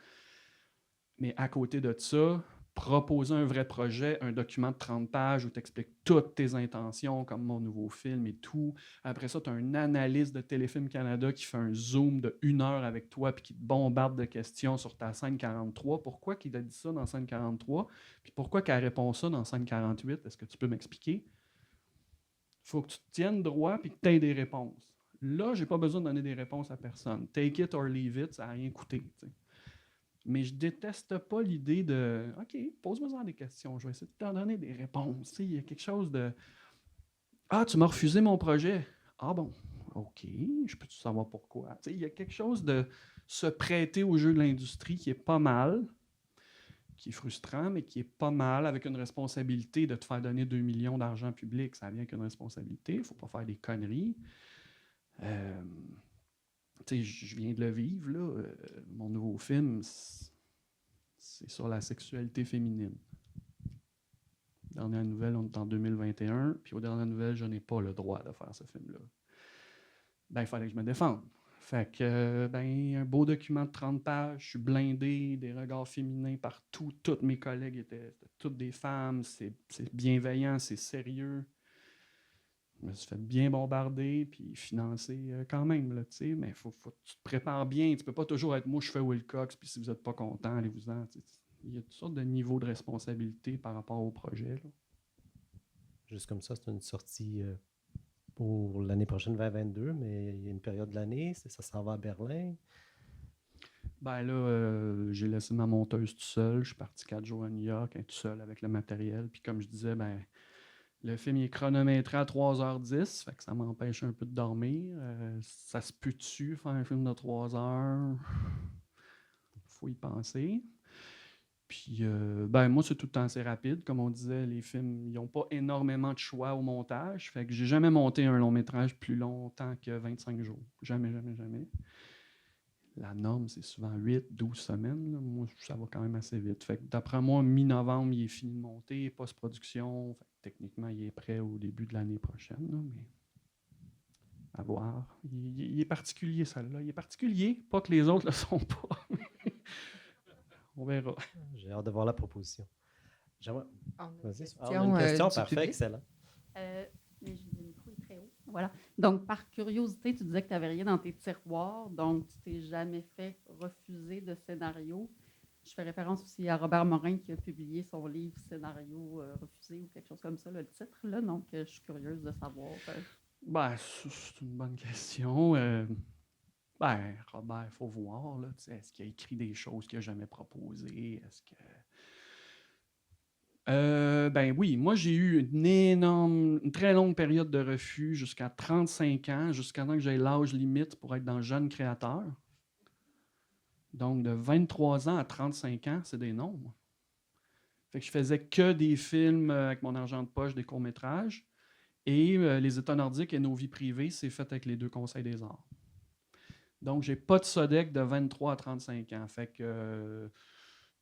Mais à côté de ça, proposer un vrai projet, un document de 30 pages où tu expliques toutes tes intentions, comme mon nouveau film et tout. Après ça, tu as un analyste de Téléfilm Canada qui fait un zoom de 1 heure avec toi puis qui te bombarde de questions sur ta scène 43. Pourquoi qu'il a dit ça dans scène 43? Puis pourquoi qu'elle répond ça dans scène 48? Est-ce que tu peux m'expliquer? Il faut que tu te tiennes droit puis que tu aies des réponses. Là, je n'ai pas besoin de donner des réponses à personne. Take it or leave it, ça n'a rien coûté. T'sais. Mais je déteste pas l'idée de « OK, pose-moi des questions, je vais essayer de t'en donner des réponses. » Il y a quelque chose de « Ah, tu m'as refusé mon projet. Ah bon, OK, je peux-tu savoir pourquoi? » Il y a quelque chose de se prêter au jeu de l'industrie qui est pas mal, qui est frustrant, mais qui est pas mal, avec une responsabilité de te faire donner 2 millions d'argent public. Ça vient avec une responsabilité, il ne faut pas faire des conneries. Je viens de le vivre, là. Mon nouveau film, c'est sur la sexualité féminine. Dernière nouvelle, on est en 2021, puis aux dernières nouvelles, je n'ai pas le droit de faire ce film-là. Ben, il fallait que je me défende. Fait que, un beau document de 30 pages, je suis blindé, des regards féminins partout, toutes mes collègues étaient toutes des femmes, c'est bienveillant, c'est sérieux. Je me suis fait bien bombarder, puis financer quand même, là, tu sais, mais faut que tu te prépares bien. Tu peux pas toujours être « moi, je fais Wilcox, puis si vous n'êtes pas content, allez-vous-en ». Il y a toutes sortes de niveaux de responsabilité par rapport au projet. Là. Juste comme ça, c'est une sortie pour l'année prochaine, 2022, mais il y a une période de l'année, ça s'en va à Berlin. Ben là, j'ai laissé ma monteuse tout seul. Je suis parti 4 jours à New York, tout seul avec le matériel. Puis comme je disais, le film est chronométré à 3h10, fait que ça m'empêche un peu de dormir. Ça se peut-tu faire un film de 3 heures? Faut y penser. Puis, moi, c'est tout le temps assez rapide. Comme on disait, les films, ils n'ont pas énormément de choix au montage. Fait que j'ai jamais monté un long métrage plus longtemps que 25 jours. Jamais. La norme, c'est souvent 8-12 semaines. Là. Moi, ça va quand même assez vite. Fait que d'après moi, mi-novembre, il est fini de monter, post-production. Fait que techniquement, il est prêt au début de l'année prochaine. Là, mais à voir. Il est particulier, celle-là. Il est particulier, pas que les autres ne le sont pas. On verra. J'ai hâte de voir la proposition. J'aimerais... Vas-y. Une question, parfait, excellent. Mais le micro est très haut. Voilà. Donc, par curiosité, tu disais que tu n'avais rien dans tes tiroirs, donc tu t'es jamais fait refuser de scénario. Je fais référence aussi à Robert Morin qui a publié son livre Scénario refusé ou quelque chose comme ça, le titre. Là. Donc, je suis curieuse de savoir. C'est une bonne question. Robert, il faut voir. Là, est-ce qu'il a écrit des choses qu'il n'a jamais proposées? Est-ce que... oui, moi j'ai eu une très longue période de refus jusqu'à 35 ans, jusqu'à temps que j'ai l'âge limite pour être dans jeune créateur. Donc de 23 ans à 35 ans, c'est des nombres. Fait que je faisais que des films avec mon argent de poche, des courts-métrages. Et Les États nordiques et Nos vies privées, c'est fait avec les 2 conseils des arts. Donc, j'ai pas de Sodec de 23 à 35 ans. Fait que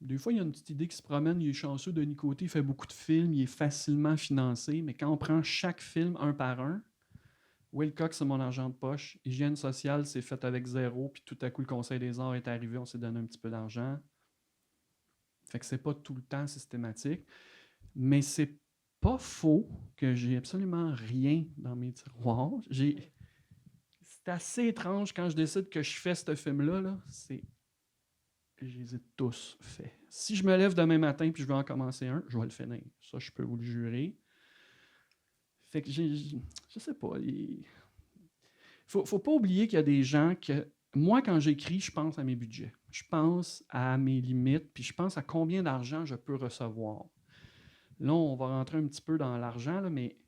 des fois, il y a une petite idée qui se promène. Il est chanceux, Denis Côté, il fait beaucoup de films, il est facilement financé. Mais quand on prend chaque film un par un, Wilcox, c'est mon argent de poche. Hygiène sociale, c'est fait avec zéro. Puis tout à coup, le Conseil des arts est arrivé, on s'est donné un petit peu d'argent. Fait que c'est pas tout le temps systématique. Mais c'est pas faux que j'ai absolument rien dans mes tiroirs. C'est assez étrange quand je décide que je fais ce film-là. Là, c'est que je les ai tous faits. Si je me lève demain matin et je vais en commencer un, je vais le finir. Ça, je peux vous le jurer. Fait que je sais pas. Faut pas oublier qu'il y a des gens que... Moi, quand j'écris, je pense à mes budgets. Je pense à mes limites, puis je pense à combien d'argent je peux recevoir. Là, on va rentrer un petit peu dans l'argent, là, mais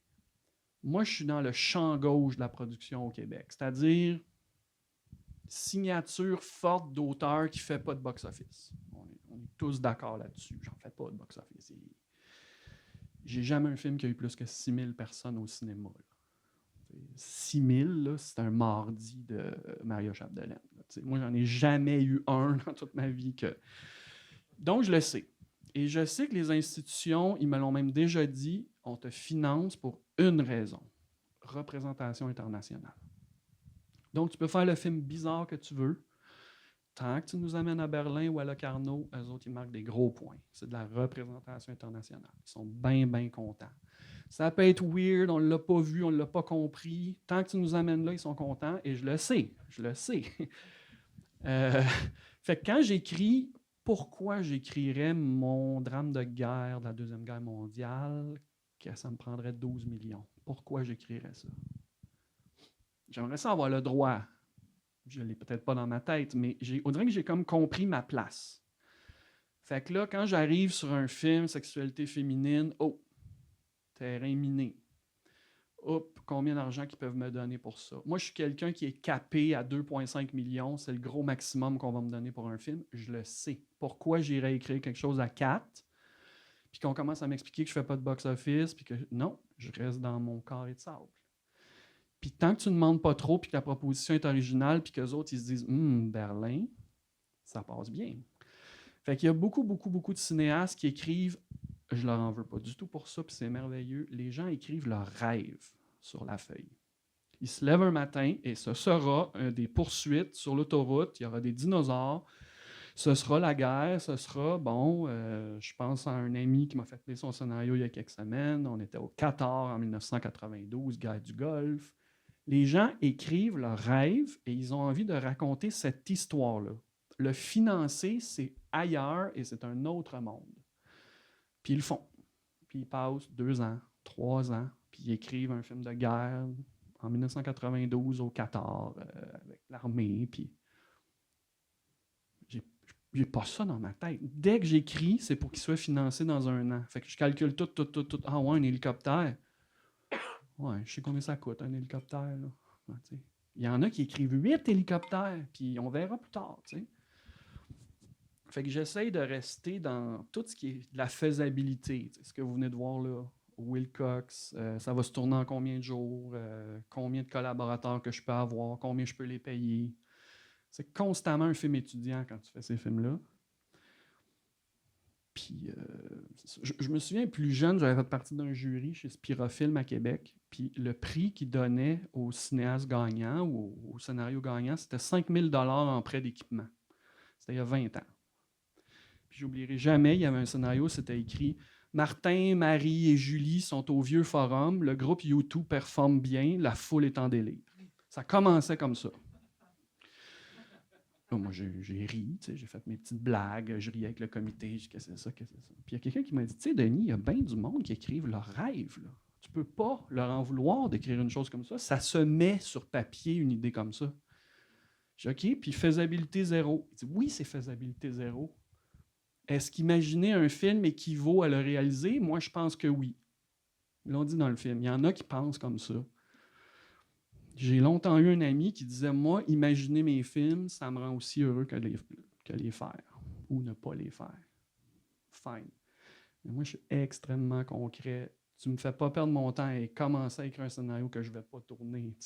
moi, je suis dans le champ gauche de la production au Québec. C'est-à-dire signature forte d'auteur qui ne fait pas de box-office. On est tous d'accord là-dessus. J'en fais pas de box-office. J'ai jamais un film qui a eu plus que 6000 personnes au cinéma. 6000, c'est un mardi de Mario Chapdelaine. Moi, j'en ai jamais eu un dans toute ma vie. Donc, je le sais. Et je sais que les institutions, ils me l'ont même déjà dit, on te finance pour une raison. Représentation internationale. Donc, tu peux faire le film bizarre que tu veux. Tant que tu nous amènes à Berlin ou à Locarno, eux autres, ils marquent des gros points. C'est de la représentation internationale. Ils sont bien, bien contents. Ça peut être weird, on ne l'a pas vu, on ne l'a pas compris. Tant que tu nous amènes là, ils sont contents. Et je le sais. Fait que quand j'écris, pourquoi j'écrirais mon drame de guerre de la Deuxième Guerre mondiale, que ça me prendrait 12 millions? Pourquoi j'écrirais ça? J'aimerais ça avoir le droit. Je ne l'ai peut-être pas dans ma tête, mais on dirait que j'ai comme compris ma place. Fait que là, quand j'arrive sur un film, sexualité féminine, terrain miné. Combien d'argent qu'ils peuvent me donner pour ça? Moi, je suis quelqu'un qui est capé à 2,5 millions. C'est le gros maximum qu'on va me donner pour un film. Je le sais. Pourquoi j'irais écrire quelque chose à 4? Puis qu'on commence à m'expliquer que je ne fais pas de box-office, puis que non, je reste dans mon carré de sable. Puis tant que tu ne demandes pas trop, puis que la proposition est originale, puis qu'eux autres, ils se disent « Berlin, ça passe bien ». Fait qu'il y a beaucoup de cinéastes qui écrivent, je leur en veux pas du tout pour ça, puis c'est merveilleux, les gens écrivent leurs rêves sur la feuille. Ils se lèvent un matin et ce sera des poursuites sur l'autoroute, il y aura des dinosaures, ce sera la guerre, ce sera, je pense à un ami qui m'a fait lire son scénario il y a quelques semaines, on était au Qatar en 1992, guerre du Golfe. Les gens écrivent leurs rêves et ils ont envie de raconter cette histoire-là. Le financer, c'est ailleurs et c'est un autre monde. Puis ils le font. Puis ils passent 2 ans, 3 ans, puis ils écrivent un film de guerre en 1992 au Qatar avec l'armée. Puis j'ai pas ça dans ma tête. Dès que j'écris, c'est pour qu'il soit financé dans 1 an. Fait que je calcule tout. Ah ouais, un hélicoptère. Ouais, je sais combien ça coûte, un hélicoptère. Là. Ouais, il y en a qui écrivent 8 hélicoptères, puis on verra plus tard. T'sais. Fait que j'essaye de rester dans tout ce qui est de la faisabilité. Ce que vous venez de voir là, Wilcox, ça va se tourner en combien de jours, combien de collaborateurs que je peux avoir, combien je peux les payer. C'est constamment un film étudiant quand tu fais ces films-là. Puis, je me souviens, plus jeune, j'avais fait partie d'un jury chez Spirofilm à Québec. Puis, le prix qu'ils donnaient aux cinéastes gagnants ou aux scénarios gagnants, c'était 5 000 $ en prêt d'équipement. C'était il y a 20 ans. Puis, j'oublierai jamais, il y avait un scénario, c'était écrit « Martin, Marie et Julie sont au vieux forum. Le groupe U2 performe bien. La foule est en délire. » Ça commençait comme ça. Moi, j'ai ri, j'ai fait mes petites blagues, je riais avec le comité, je qu'est-ce que c'est ça. Puis il y a quelqu'un qui m'a dit, tu sais, Denis, il y a bien du monde qui écrivent leurs rêves. Là. Tu peux pas leur en vouloir d'écrire une chose comme ça. Ça se met sur papier, une idée comme ça. J'ai dit, OK, puis faisabilité 0. Il dit, oui, c'est faisabilité 0. Est-ce qu'imaginer un film équivaut à le réaliser? Moi, je pense que oui. Ils l'ont dit dans le film. Il y en a qui pensent comme ça. J'ai longtemps eu un ami qui disait « Moi, imaginer mes films, ça me rend aussi heureux que les faire. Ou ne pas les faire. Fine. Mais moi, je suis extrêmement concret. Tu ne me fais pas perdre mon temps et commencer à écrire un scénario que je ne vais pas tourner.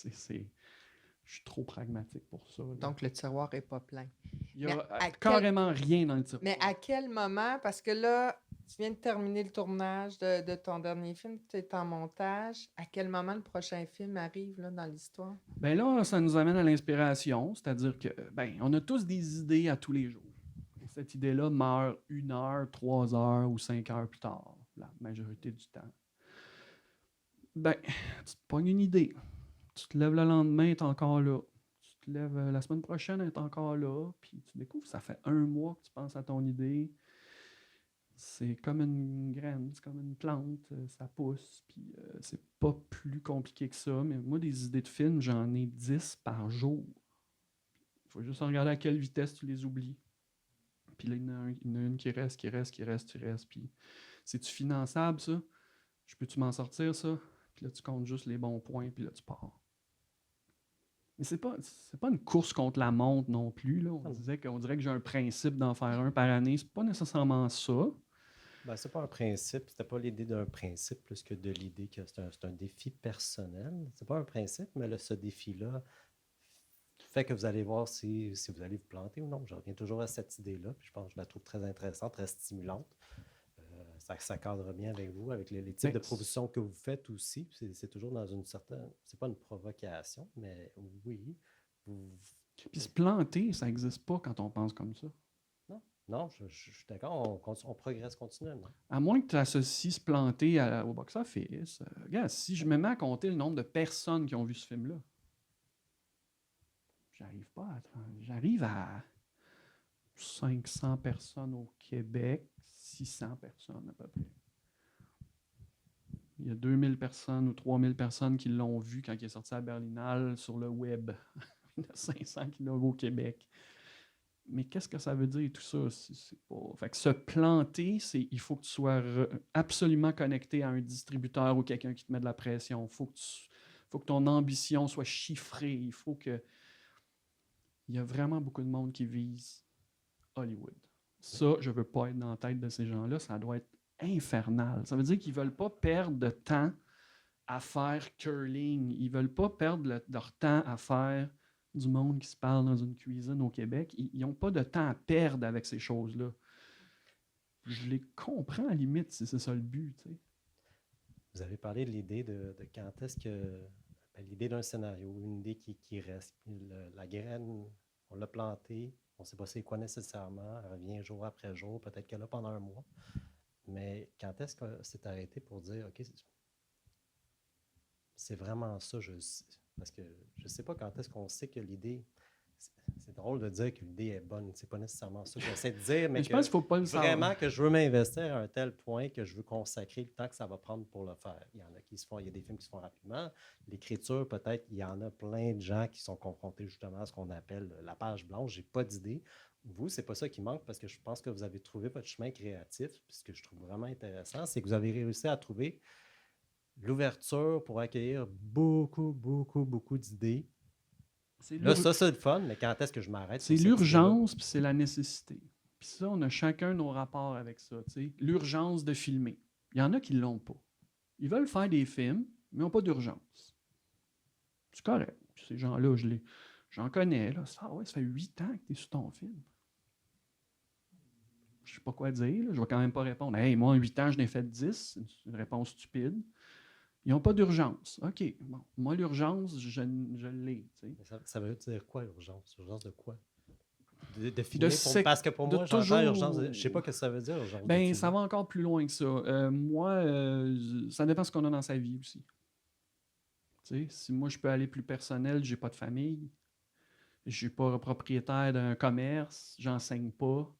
Je Je suis trop pragmatique pour ça. Là. Donc, le tiroir n'est pas plein. Il y a mais à carrément rien dans le tiroir. Mais à quel moment, parce que là, tu viens de terminer le tournage de ton dernier film, tu es en montage, à quel moment le prochain film arrive là, dans l'histoire? Ben là, ça nous amène à l'inspiration, c'est-à-dire que on a tous des idées à tous les jours. Et cette idée-là meurt 1 heure, 3 heures ou 5 heures plus tard, la majorité du temps. Ben, tu te pognes une idée. Tu te lèves le lendemain, elle est encore là. Tu te lèves la semaine prochaine, elle est encore là. Puis tu découvres, ça fait 1 mois que tu penses à ton idée. C'est comme une graine, c'est comme une plante, ça pousse. Puis c'est pas plus compliqué que ça. Mais moi, des idées de films, j'en ai 10 par jour. Il faut juste regarder à quelle vitesse tu les oublies. Puis là, il y en a une qui reste. Puis c'est-tu finançable, ça? Je peux-tu m'en sortir, ça? Puis là, tu comptes juste les bons points, puis là, tu pars. Mais c'est pas une course contre la montre non plus. Là. On dirait que j'ai un principe d'en faire un par année. C'est pas nécessairement ça. Ben, c'est pas un principe. C'était pas l'idée d'un principe plus que de l'idée que c'est un défi personnel. C'est pas un principe, mais ce défi-là fait que vous allez voir si vous allez vous planter ou non. Je reviens toujours à cette idée-là. Puis je pense que je la trouve très intéressante, très stimulante. Ça cadre bien avec vous, avec les types de propositions que vous faites aussi. C'est toujours dans une certaine... C'est pas une provocation, mais oui. Puis se planter, ça n'existe pas quand on pense comme ça. Non, je suis d'accord. On progresse continuellement. À moins que tu associes se planter au box-office. Regarde, si je me mets à compter le nombre de personnes qui ont vu ce film-là, j'arrive à 500 personnes au Québec, 600 personnes à peu près. Il y a 2000 personnes ou 3000 personnes qui l'ont vu quand il est sorti à Berlinale sur le web. Il y en a 500 qui l'ont vu au Québec. Mais qu'est-ce que ça veut dire tout ça? C'est pas... Fait que se planter, il faut que tu sois absolument connecté à un distributeur ou quelqu'un qui te met de la pression. Il faut que ton ambition soit chiffrée. Il faut que... Il y a vraiment beaucoup de monde qui vise Hollywood. Ça, je ne veux pas être dans la tête de ces gens-là. Ça doit être infernal. Ça veut dire qu'ils ne veulent pas perdre de temps à faire curling. Ils ne veulent pas perdre leur temps à faire du monde qui se parle dans une cuisine au Québec. Ils n'ont pas de temps à perdre avec ces choses-là. Je les comprends à la limite si c'est ça le but. Tu sais. Vous avez parlé de l'idée de quand est-ce que... l'idée d'un scénario, une idée qui reste. La graine, on l'a plantée, on ne sait pas c'est quoi nécessairement, elle revient jour après jour, peut-être qu'elle est là pendant 1 mois. Mais quand est-ce que c'est arrêté pour dire, OK, c'est vraiment ça, parce que je ne sais pas quand est-ce qu'on sait que l'idée... C'est drôle de dire que l'idée est bonne. C'est pas nécessairement ça que j'essaie de dire, mais je pense qu'il faut pas le vraiment savoir. que je veux m'investir à un tel point que je veux consacrer le temps que ça va prendre pour le faire. Il y en a il y a des films qui se font rapidement. L'écriture, peut-être, il y en a plein de gens qui sont confrontés justement à ce qu'on appelle la page blanche. J'ai pas d'idée. Vous, c'est pas ça qui manque parce que je pense que vous avez trouvé votre chemin créatif. Puis ce que je trouve vraiment intéressant, c'est que vous avez réussi à trouver l'ouverture pour accueillir beaucoup, beaucoup, beaucoup d'idées. Là, ça, c'est le fun, mais quand est-ce que je m'arrête? C'est l'urgence, puis c'est la nécessité. Puis ça, on a chacun nos rapports avec ça. T'sais. L'urgence de filmer. Il y en a qui ne l'ont pas. Ils veulent faire des films, mais ils n'ont pas d'urgence. C'est correct. Ces gens-là, j'en connais. Là. Ça fait 8 ans que tu es sur ton film. Je ne sais pas quoi dire. Là. Je ne vais quand même pas répondre. Hey, moi, en 8 ans, je n'ai fait 10. C'est une réponse stupide. Ils n'ont pas d'urgence. OK. Bon, moi, l'urgence, je l'ai. Ça veut dire quoi, urgence? Urgence de quoi? De filmer? Parce que pour moi, j'entends urgence. Je ne sais pas ce que ça veut dire, urgence. Ben, ça va encore plus loin que ça. Moi, ça dépend de ce qu'on a dans sa vie aussi. Si moi, je peux aller plus personnel, je n'ai pas de famille, je ne suis pas propriétaire d'un commerce, j'enseigne pas.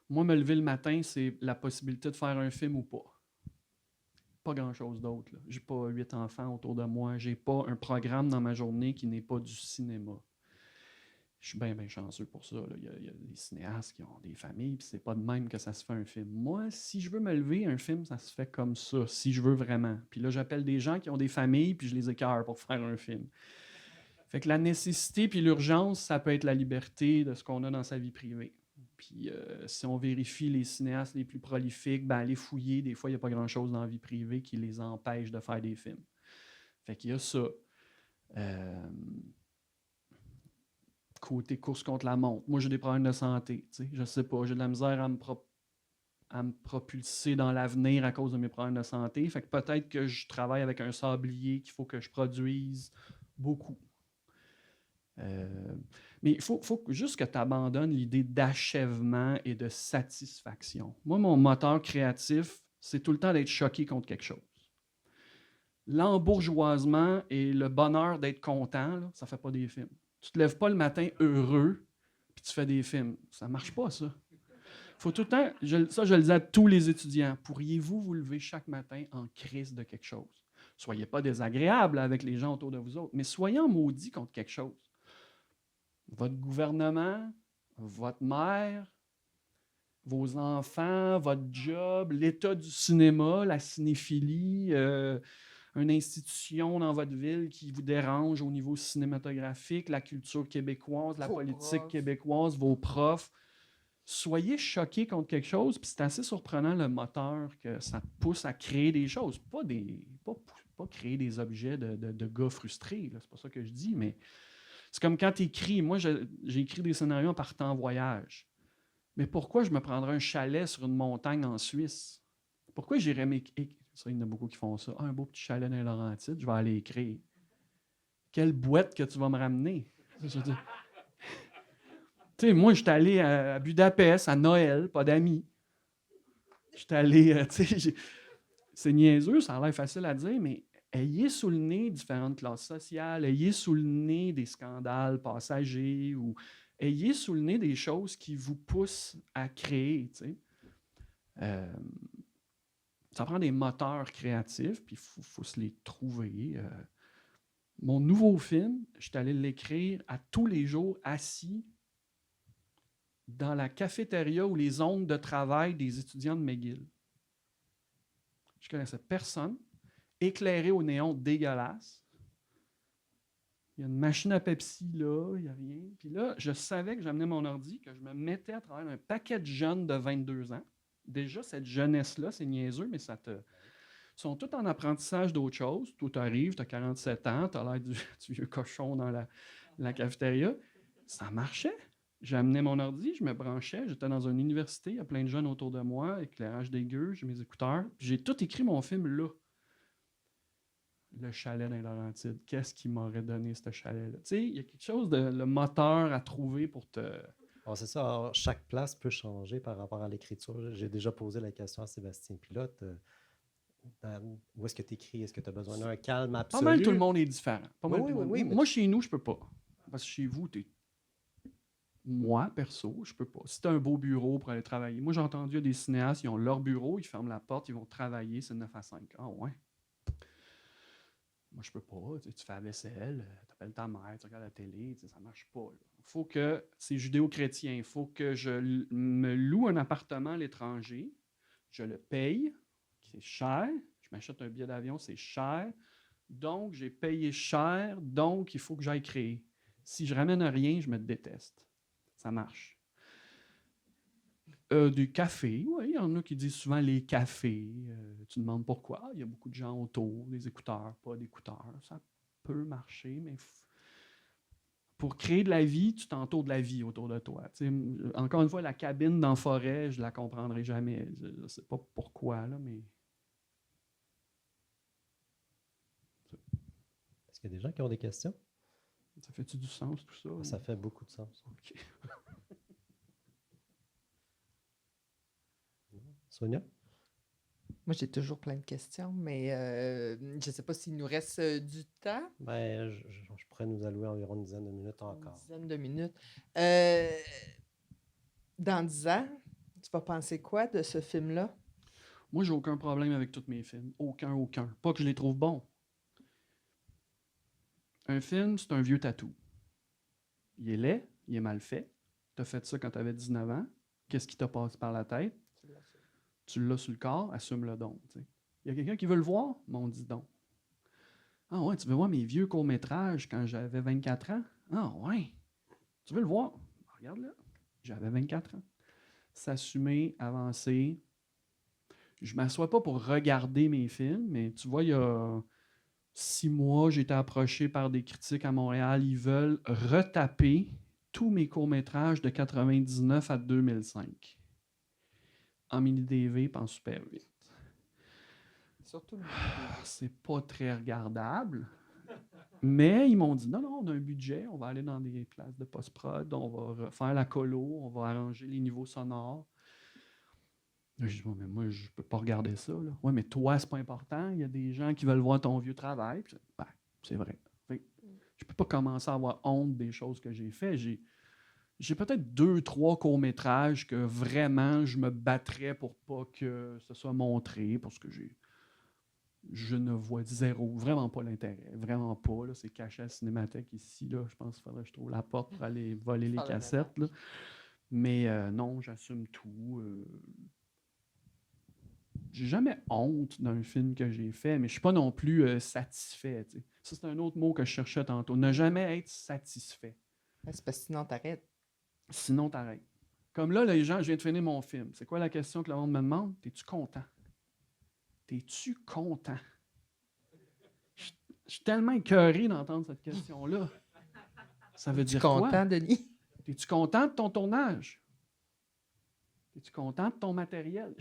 Moi, me lever le matin, c'est la possibilité de faire un film ou pas. Pas grand-chose d'autre. Je n'ai pas 8 enfants autour de moi. Je n'ai pas un programme dans ma journée qui n'est pas du cinéma. Je suis bien chanceux pour ça. Il y a des cinéastes qui ont des familles, puis c'est pas de même que ça se fait un film. Moi, si je veux me lever, un film, ça se fait comme ça, si je veux vraiment. Puis là, j'appelle des gens qui ont des familles, puis je les écœure pour faire un film. Fait que la nécessité puis l'urgence, ça peut être la liberté de ce qu'on a dans sa vie privée. Puis si on vérifie les cinéastes les plus prolifiques, ben aller fouiller, des fois, il n'y a pas grand-chose dans la vie privée qui les empêche de faire des films. Fait qu'il y a ça. côté course contre la montre. Moi, j'ai des problèmes de santé. Je sais pas, j'ai de la misère à me propulser dans l'avenir à cause de mes problèmes de santé. Fait que peut-être que je travaille avec un sablier qu'il faut que je produise beaucoup. Mais il faut juste que tu abandonnes l'idée d'achèvement et de satisfaction. Moi, mon moteur créatif, c'est tout le temps d'être choqué contre quelque chose. L'embourgeoisement et le bonheur d'être content, là, ça ne fait pas des films. Tu ne te lèves pas le matin heureux puis tu fais des films. Ça ne marche pas, ça. Faut tout le temps, je le dis à tous les étudiants, pourriez-vous vous lever chaque matin en crise de quelque chose? Soyez pas désagréable avec les gens autour de vous autres, mais soyez en maudit contre quelque chose. Votre gouvernement, votre mère, vos enfants, votre job, l'état du cinéma, la cinéphilie, une institution dans votre ville qui vous dérange au niveau cinématographique, la culture québécoise, la politique québécoise, vos profs. Soyez choqués contre quelque chose, puis c'est assez surprenant le moteur que ça pousse à créer des choses. Pas créer des objets de gars frustrés, là, c'est pas ça que je dis, mais c'est comme quand tu écris. Moi, j'ai écrit des scénarios en partant en voyage. Mais pourquoi je me prendrais un chalet sur une montagne en Suisse? Pourquoi j'irais ça, il y en a beaucoup qui font ça. Un beau petit chalet dans les Laurentides, je vais aller écrire. Quelle boîte que tu vas me ramener? Tu sais, moi, je suis allé à Budapest, à Noël, pas d'amis. Je suis allé, c'est niaiseux, ça a l'air facile à dire, mais ayez sous le nez différentes classes sociales, ayez sous le nez des scandales passagers ou ayez sous le nez des choses qui vous poussent à créer. Ça prend des moteurs créatifs, puis il faut se les trouver. Mon nouveau film, je suis allé l'écrire à tous les jours assis dans la cafétéria ou les zones de travail des étudiants de McGill. Je ne connaissais personne. Éclairé au néon dégueulasse. Il y a une machine à Pepsi là, il n'y a rien. Puis là, je savais que j'amenais mon ordi, que je me mettais à travers un paquet de jeunes de 22 ans. Déjà, cette jeunesse-là, c'est niaiseux, mais ils sont tous en apprentissage d'autre chose. Tout arrive, tu as 47 ans, tu as l'air du vieux cochon dans la cafétéria. Ça marchait. J'amenais mon ordi, je me branchais, j'étais dans une université, il y a plein de jeunes autour de moi, éclairage dégueu, j'ai mes écouteurs. Puis j'ai tout écrit mon film là. Le chalet dans les Laurentides. Qu'est-ce qui m'aurait donné ce chalet-là? Tu sais, il y a quelque chose le moteur à trouver pour te... Alors, c'est ça. Alors, chaque place peut changer par rapport à l'écriture. J'ai déjà posé la question à Sébastien Pilote. Où est-ce que tu écris? Est-ce que tu as besoin d'un calme absolu? Pas mal tout le monde est différent. Oui, Moi, chez nous, je peux pas. Parce que chez vous, moi, perso, je peux pas. Si tu as un beau bureau pour aller travailler. Moi, j'ai entendu des cinéastes, ils ont leur bureau, ils ferment la porte, ils vont travailler, c'est 9 à 5. Ah ouais. Moi, je peux pas. Tu fais la vaisselle, tu appelles ta mère, tu regardes la télé, ça marche pas. Il faut que, c'est judéo-chrétien, il faut que je me loue un appartement à l'étranger, je le paye, c'est cher, je m'achète un billet d'avion, c'est cher, donc j'ai payé cher, donc il faut que j'aille créer. Si je ramène rien, je me déteste. Ça marche. Du café, oui, il y en a qui disent souvent les cafés. Tu demandes pourquoi. Il y a beaucoup de gens autour, des écouteurs, pas d'écouteurs. Ça peut marcher, mais pour créer de la vie, tu t'entoures de la vie autour de toi. Encore une fois, la cabine dans la forêt, je ne la comprendrai jamais. Je ne sais pas pourquoi, là, mais... Est-ce qu'il y a des gens qui ont des questions? Ça fait-tu du sens, tout ça? Ça fait beaucoup de sens. OK. Sonia? Moi, j'ai toujours plein de questions, mais je ne sais pas s'il nous reste du temps. Ben, je pourrais nous allouer environ une dizaine de minutes encore. Une dizaine de minutes. Dans 10 ans, tu vas penser quoi de ce film-là? Moi, j'ai aucun problème avec tous mes films. Aucun. Pas que je les trouve bons. Un film, c'est un vieux tatou. Il est laid, il est mal fait. Tu as fait ça quand tu avais 19 ans. Qu'est-ce qui t'a passé par la tête? Tu l'as sur le corps, assume-le donc. Il y a quelqu'un qui veut le voir? M'on dit donc. Ah ouais, tu veux voir mes vieux courts-métrages quand j'avais 24 ans? Ah ouais. Tu veux le voir? Regarde-le. J'avais 24 ans. S'assumer, avancer. Je ne m'assois pas pour regarder mes films, mais tu vois, il y a 6 mois, j'ai été approché par des critiques à Montréal. Ils veulent retaper tous mes courts-métrages de 99 à 2005. En mini-DV et en Super 8. Surtout le C'est pas très regardable. Mais ils m'ont dit, non, on a un budget, on va aller dans des places de post-prod, on va faire la colo, on va arranger les niveaux sonores. Là, je dis, mais moi, je peux pas regarder ça. Oui, mais toi, c'est pas important. Il y a des gens qui veulent voir ton vieux travail. Puis, ben, c'est vrai. Je peux pas commencer à avoir honte des choses que j'ai faites. J'ai peut-être 2-3 courts-métrages que vraiment je me battrais pour pas que ce soit montré, parce que je ne vois vraiment pas l'intérêt. Vraiment pas. Là. C'est caché à la Cinémathèque ici. Là. Je pense qu'il faudrait que je trouve la porte pour aller voler les cassettes. Là. Mais non, j'assume tout. J'ai jamais honte d'un film que j'ai fait, mais je suis pas non plus satisfait. T'sais. Ça, c'est un autre mot que je cherchais tantôt. Ne jamais être satisfait. C'est parce que sinon, t'arrêtes. Sinon, t'arrêtes. Comme là, les gens, je viens de finir mon film. C'est quoi la question que le monde me demande? T'es-tu content? T'es-tu content? Je suis tellement écœuré d'entendre cette question-là. Ça veut dire quoi? Content, Denis? T'es-tu content de ton tournage? Es-tu content de ton matériel?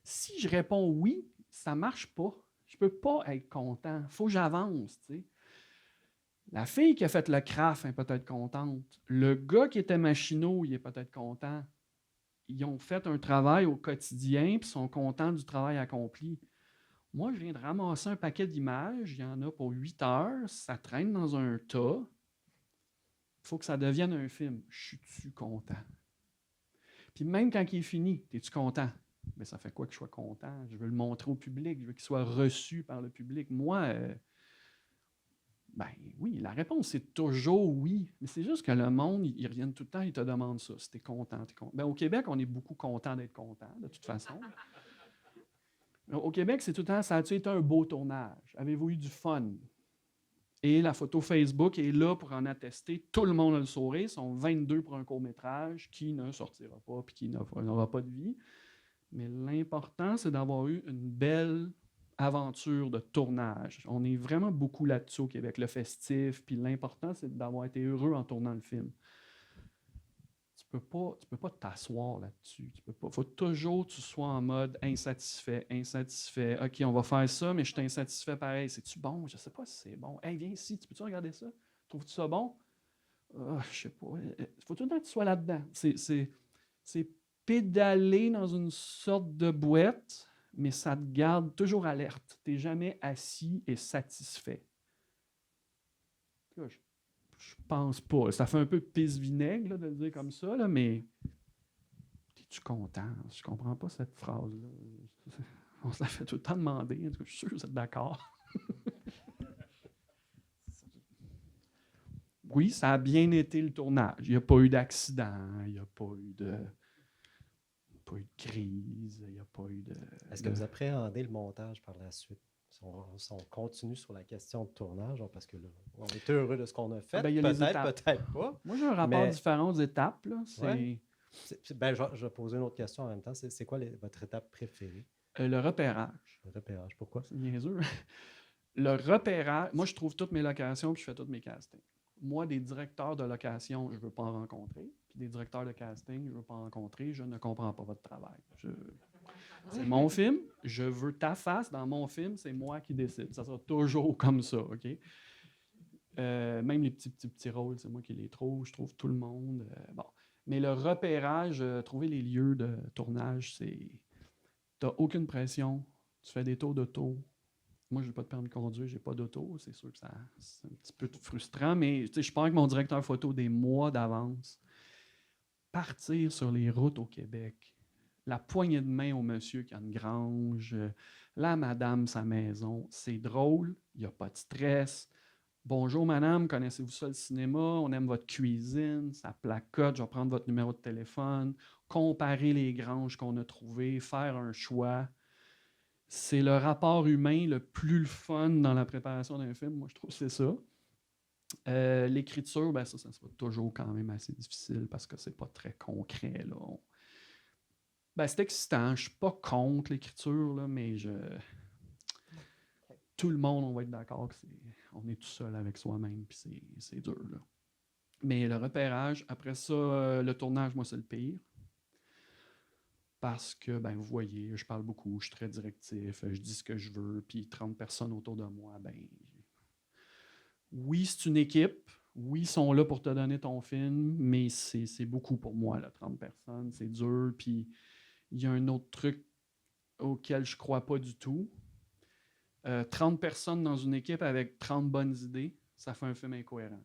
Si je réponds oui, ça ne marche pas. Je ne peux pas être content. Il faut que j'avance. T'sais. La fille qui a fait le craft est peut-être contente. Le gars qui était machinot, il est peut-être content. Ils ont fait un travail au quotidien et sont contents du travail accompli. Moi, je viens de ramasser un paquet d'images. Il y en a pour 8 heures. Ça traîne dans un tas. Il faut que ça devienne un film. Je suis content. Puis même quand il est fini, es-tu content? Mais ça fait quoi que je sois content? Je veux le montrer au public. Je veux qu'il soit reçu par le public. Moi, ben oui, la réponse, c'est toujours oui. Mais c'est juste que le monde, ils reviennent tout le temps, ils te demandent ça. Si t'es content, t'es content. Ben, au Québec, on est beaucoup content d'être content, de toute façon. Au Québec, c'est tout le temps, ça a-tu été un beau tournage? Avez-vous eu du fun? Et la photo Facebook est là pour en attester. Tout le monde a le sourire. Ils sont 22 pour un court-métrage qui ne sortira pas et qui n'aura pas de vie. Mais l'important, c'est d'avoir eu une belle aventure de tournage. On est vraiment beaucoup là-dessus au Québec, le festif. Puis l'important, c'est d'avoir été heureux en tournant le film. Tu peux pas t'asseoir là-dessus. Il faut toujours que tu sois en mode insatisfait. OK, on va faire ça, mais je suis insatisfait pareil. C'est-tu bon? Je sais pas si c'est bon. Hey, viens ici, tu peux-tu regarder ça? Trouves-tu ça bon? Je sais pas. Il faut tout le temps que tu sois là-dedans. C'est pédaler dans une sorte de boîte, mais ça te garde toujours alerte. Tu n'es jamais assis et satisfait. Là, je pense pas. Ça fait un peu pisse-vinaigre de le dire comme ça, là, mais es-tu content? Je comprends pas cette phrase-là. On se la fait tout le temps demander. Je suis sûr que vous êtes d'accord. Oui, ça a bien été le tournage. Il n'y a pas eu d'accident, il n'y a pas eu de crise, il n'y a pas eu de... Est-ce que vous appréhendez le montage par la suite? Si on continue sur la question de tournage, parce que là, on est heureux de ce qu'on a fait. Peut-être pas. Moi, j'ai un rapport différent aux étapes. Là. Je vais poser une autre question en même temps. C'est quoi votre étape préférée? Le repérage. Le repérage, pourquoi? C'est niaiseux. Le repérage, moi, je trouve toutes mes locations puis je fais tous mes castings. Moi, des directeurs de location, je ne veux pas en rencontrer. Puis des directeurs de casting, je ne veux pas en rencontrer. Je ne comprends pas votre travail. C'est mon film. Je veux ta face dans mon film. C'est moi qui décide. Ça sera toujours comme ça, OK? Même les petits rôles, c'est moi qui les trouve. Je trouve tout le monde. Bon. Mais le repérage, trouver les lieux de tournage, c'est... Tu n'as aucune pression. Tu fais des tours d'auto. Moi, je n'ai pas de permis de conduire, je n'ai pas d'auto. C'est sûr que c'est un petit peu frustrant, mais je pars avec mon directeur photo des mois d'avance. Partir sur les routes au Québec, la poignée de main au monsieur qui a une grange, la madame, sa maison, c'est drôle, il n'y a pas de stress. Bonjour madame, connaissez-vous ça le cinéma? On aime votre cuisine, ça placote, je vais prendre votre numéro de téléphone, comparer les granges qu'on a trouvées, faire un choix. C'est le rapport humain le plus fun dans la préparation d'un film, moi je trouve que c'est ça. L'écriture, ça sera toujours quand même assez difficile parce que c'est pas très concret. Là. C'est excitant, je suis pas contre l'écriture, là, mais tout le monde, on va être d'accord qu'on est tout seul avec soi-même, puis c'est dur. Là. Mais le repérage, après ça, le tournage, moi, c'est le pire. Parce que, ben, vous voyez, je parle beaucoup, je suis très directif, je dis ce que je veux, puis 30 personnes autour de moi, ben, oui, c'est une équipe, oui, ils sont là pour te donner ton film, mais c'est beaucoup pour moi, là, 30 personnes, c'est dur, puis il y a un autre truc auquel je ne crois pas du tout. 30 personnes dans une équipe avec 30 bonnes idées, ça fait un film incohérent.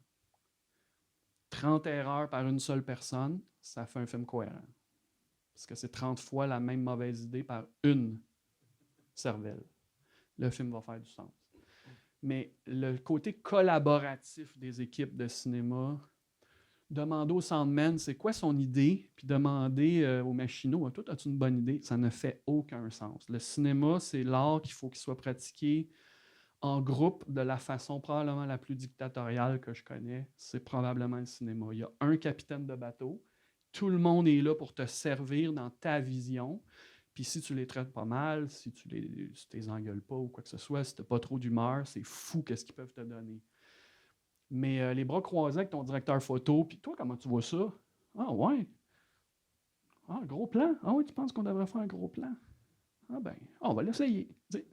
30 erreurs par une seule personne, ça fait un film cohérent. Parce que c'est 30 fois la même mauvaise idée par une cervelle. Le film va faire du sens. Mais le côté collaboratif des équipes de cinéma, demander au Sandman c'est quoi son idée, puis demander aux machinaux, toi, as-tu une bonne idée? Ça ne fait aucun sens. Le cinéma, c'est l'art qu'il faut qu'il soit pratiqué en groupe de la façon probablement la plus dictatoriale que je connais. C'est probablement le cinéma. Il y a un capitaine de bateau. Tout le monde est là pour te servir dans ta vision. Puis si tu les traites pas mal, si tu les engueules pas ou quoi que ce soit, si tu n'as pas trop d'humeur, c'est fou qu'est-ce qu'ils peuvent te donner. Mais les bras croisés avec ton directeur photo, puis toi, comment tu vois ça? Ah ouais. Ah, gros plan? Ah oui, tu penses qu'on devrait faire un gros plan? Ah ben, on va l'essayer. T'sais,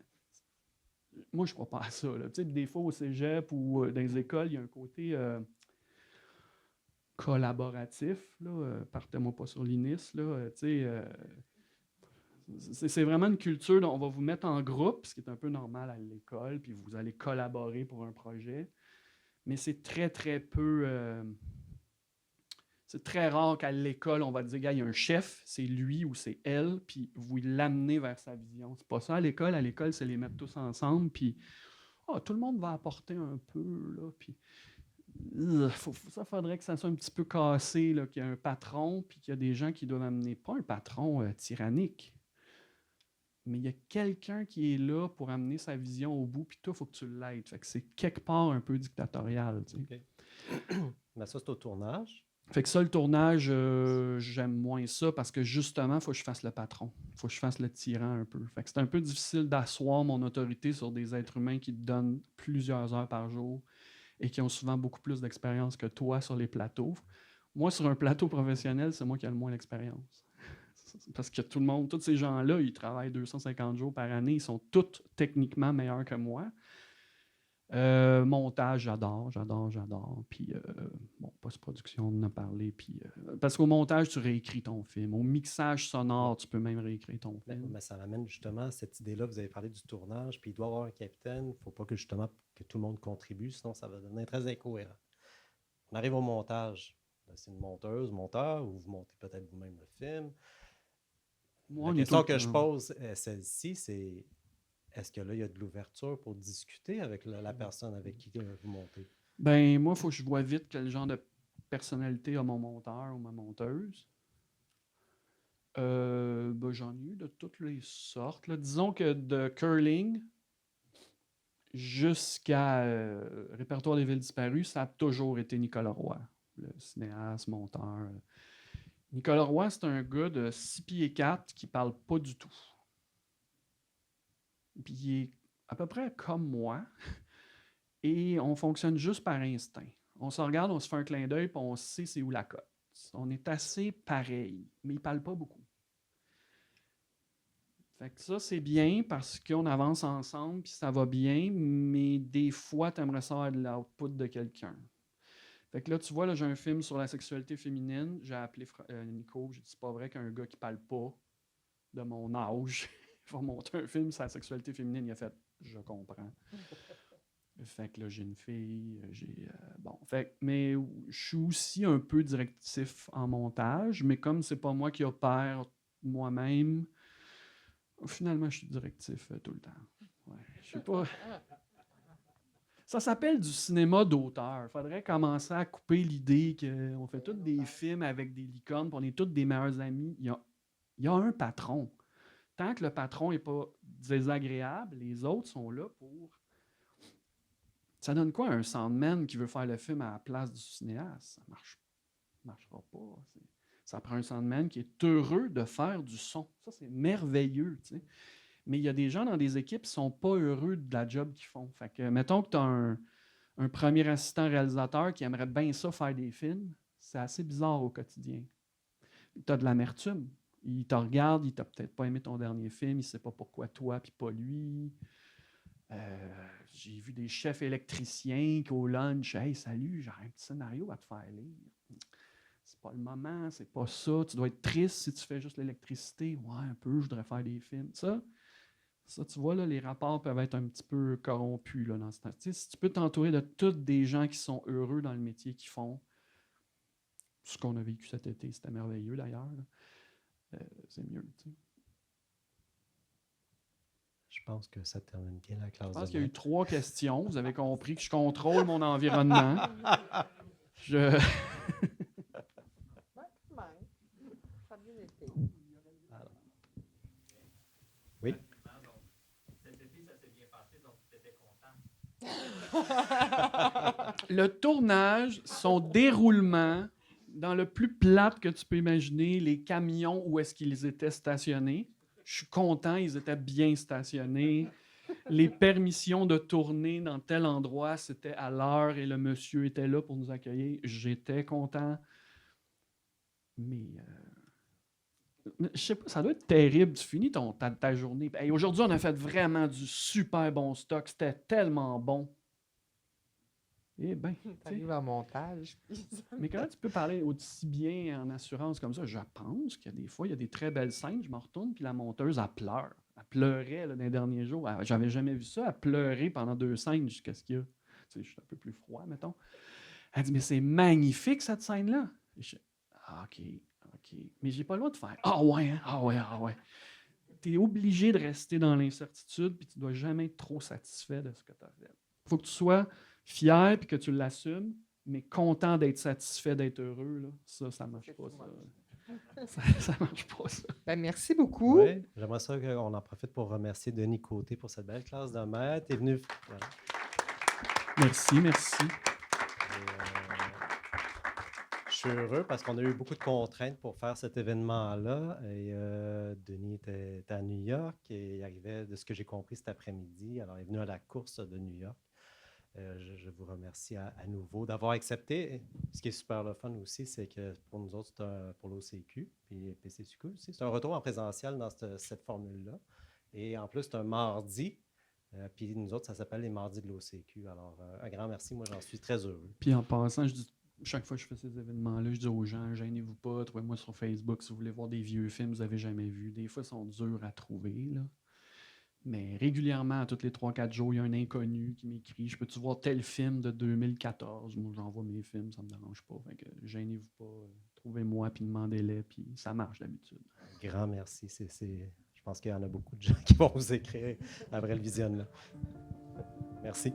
moi, je ne crois pas à ça. Là. Des fois, au cégep ou dans les écoles, il y a un côté collaboratif. Là, partez-moi pas sur l'INIS. C'est vraiment une culture dont on va vous mettre en groupe, ce qui est un peu normal à l'école, puis vous allez collaborer pour un projet. Mais c'est très, très peu... c'est très rare qu'à l'école, on va dire, gars, il y a un chef, c'est lui ou c'est elle, puis vous l'amenez vers sa vision. C'est pas ça à l'école. À l'école, c'est les mettre tous ensemble, puis tout le monde va apporter un peu, là, puis... ça faudrait que ça soit un petit peu cassé, là, qu'il y a un patron, puis qu'il y a des gens qui doivent amener, pas un patron tyrannique, mais il y a quelqu'un qui est là pour amener sa vision au bout, puis toi, il faut que tu l'aides. Fait que c'est quelque part un peu dictatorial. Tu sais. OK. Mais ça, c'est au tournage. Fait que ça, le tournage, j'aime moins ça parce que justement, il faut que je fasse le patron. Il faut que je fasse le tyran un peu. Fait que c'est un peu difficile d'asseoir mon autorité sur des êtres humains qui te donnent plusieurs heures par jour et qui ont souvent beaucoup plus d'expérience que toi sur les plateaux. Moi, sur un plateau professionnel, c'est moi qui ai le moins d'expérience. Parce que tout le monde, tous ces gens-là, ils travaillent 250 jours par année, ils sont tous techniquement meilleurs que moi. Montage, j'adore. Puis, post-production, on en a parlé. Puis, parce qu'au montage, tu réécris ton film. Au mixage sonore, tu peux même réécrire ton film. Mais ça m'amène justement à cette idée-là. Vous avez parlé du tournage, puis il doit y avoir un capitaine. Il ne faut pas que justement que tout le monde contribue, sinon ça va devenir très incohérent. On arrive au montage. C'est une monteuse, monteur, ou vous montez peut-être vous-même le film. La question que je pose, celle-ci, c'est est-ce que là, il y a de l'ouverture pour discuter avec la personne avec qui vous montez? Ben, moi, il faut que je vois vite quel genre de personnalité a mon monteur ou ma monteuse. J'en ai eu de toutes les sortes. Là. Disons que de curling jusqu'à Répertoire des villes disparues, ça a toujours été Nicolas Roy, le cinéaste, monteur. Nicolas Roy, c'est un gars de 6 pieds 4 qui parle pas du tout. Puis il est à peu près comme moi. Et on fonctionne juste par instinct. On se regarde, on se fait un clin d'œil, puis on sait c'est où la cote. On est assez pareil, mais il ne parle pas beaucoup. Fait que ça, c'est bien parce qu'on avance ensemble, puis ça va bien, mais des fois, tu aimerais ça avoir de l'output de quelqu'un. Fait que là, tu vois, là, j'ai un film sur la sexualité féminine. J'ai appelé Nico, j'ai dit, c'est pas vrai qu'un gars qui parle pas de mon âge va monter un film sur la sexualité féminine. Il a fait, je comprends. Fait que là, j'ai une fille, mais je suis aussi un peu directif en montage, mais comme c'est pas moi qui opère moi-même, finalement, je suis directif tout le temps. Ouais, je sais pas... Ça s'appelle du cinéma d'auteur. Il faudrait commencer à couper l'idée qu'on fait tous des films avec des licornes, puis on est tous des meilleurs amis. Il y a un patron. Tant que le patron n'est pas désagréable, les autres sont là pour... Ça donne quoi un Sandman qui veut faire le film à la place du cinéaste? Ça marchera pas. Ça prend un Sandman qui est heureux de faire du son. Ça, c'est merveilleux, tu sais. Mais il y a des gens dans des équipes qui ne sont pas heureux de la job qu'ils font. Fait que, mettons que tu as un premier assistant réalisateur qui aimerait bien ça faire des films, c'est assez bizarre au quotidien. Tu as de l'amertume. Il te regarde, il t'a peut-être pas aimé ton dernier film, il ne sait pas pourquoi toi puis pas lui. J'ai vu des chefs électriciens qui au lunch, hey, salut, j'ai un petit scénario à te faire lire. C'est pas le moment, c'est pas ça. Tu dois être triste si tu fais juste l'électricité. Ouais, un peu, je voudrais faire des films. Ça, tu vois, là, les rapports peuvent être un petit peu corrompus là, dans ce temps. Si tu peux t'entourer de tous des gens qui sont heureux dans le métier qu'ils font, ce qu'on a vécu cet été, c'était merveilleux d'ailleurs, c'est mieux. Tu sais. Je pense que ça termine bien la classe Je pense de qu'il y a eu maths. 3 questions. Vous avez compris que je contrôle mon environnement. Je... Oui. Le tournage, son déroulement, dans le plus plate que tu peux imaginer, les camions où est-ce qu'ils étaient stationnés. Je suis content, ils étaient bien stationnés. Les permissions de tourner dans tel endroit, c'était à l'heure et le monsieur était là pour nous accueillir. J'étais content. Mais je sais pas, ça doit être terrible. Tu finis ta journée. Hey, aujourd'hui, on a fait vraiment du super bon stock. C'était tellement bon. Eh bien, T'arrives en montage. mais comment tu peux parler aussi bien en assurance comme ça? Je pense qu'il y a des fois, il y a des très belles scènes. Je me retourne, puis la monteuse, elle pleure. Elle pleurait là, dans les derniers jours. J'avais jamais vu ça. Elle pleurait pendant 2 scènes jusqu'à ce qu'il y a. Tu sais, je suis un peu plus froid, mettons. Elle dit, mais c'est magnifique, cette scène-là. Ah, OK. Mais j'ai pas le droit de faire. Ah ouais, hein? Ah ouais. Tu es obligé de rester dans l'incertitude, puis tu dois jamais être trop satisfait de ce que tu as fait. Il faut que tu sois fier, puis que tu l'assumes, mais content d'être satisfait, d'être heureux. Là. Ça marche pas, ça. Ça marche pas, ça. Ben, merci beaucoup. Oui, j'aimerais ça qu'on en profite pour remercier Denis Côté pour cette belle classe de maths. Tu es venu. Merci. Je suis heureux parce qu'on a eu beaucoup de contraintes pour faire cet événement-là. Et Denis était à New York et il arrivait, de ce que j'ai compris, cet après-midi. Alors, il est venu à la course de New York. Je vous remercie à nouveau d'avoir accepté. Ce qui est super le fun aussi, c'est que pour nous autres, pour l'OCQ, puis PCSUQ aussi, c'est un retour en présentiel dans cette formule-là. Et en plus, c'est un mardi. Puis nous autres, ça s'appelle les mardis de l'OCQ. Alors, un grand merci. Moi, j'en suis très heureux. Puis en passant, je dis, chaque fois que je fais ces événements-là, je dis aux gens, gênez-vous pas, trouvez-moi sur Facebook si vous voulez voir des vieux films que vous n'avez jamais vus. Des fois, ils sont durs à trouver, là. Mais régulièrement, tous les 3-4 jours, il y a un inconnu qui m'écrit « Je peux-tu voir tel film de 2014? » Moi, j'envoie mes films, ça ne me dérange pas. Fait que gênez-vous pas, trouvez-moi, puis demandez-les, puis ça marche d'habitude. Un grand merci. Je pense qu'il y en a beaucoup de gens qui vont vous écrire après le visionnement. Merci.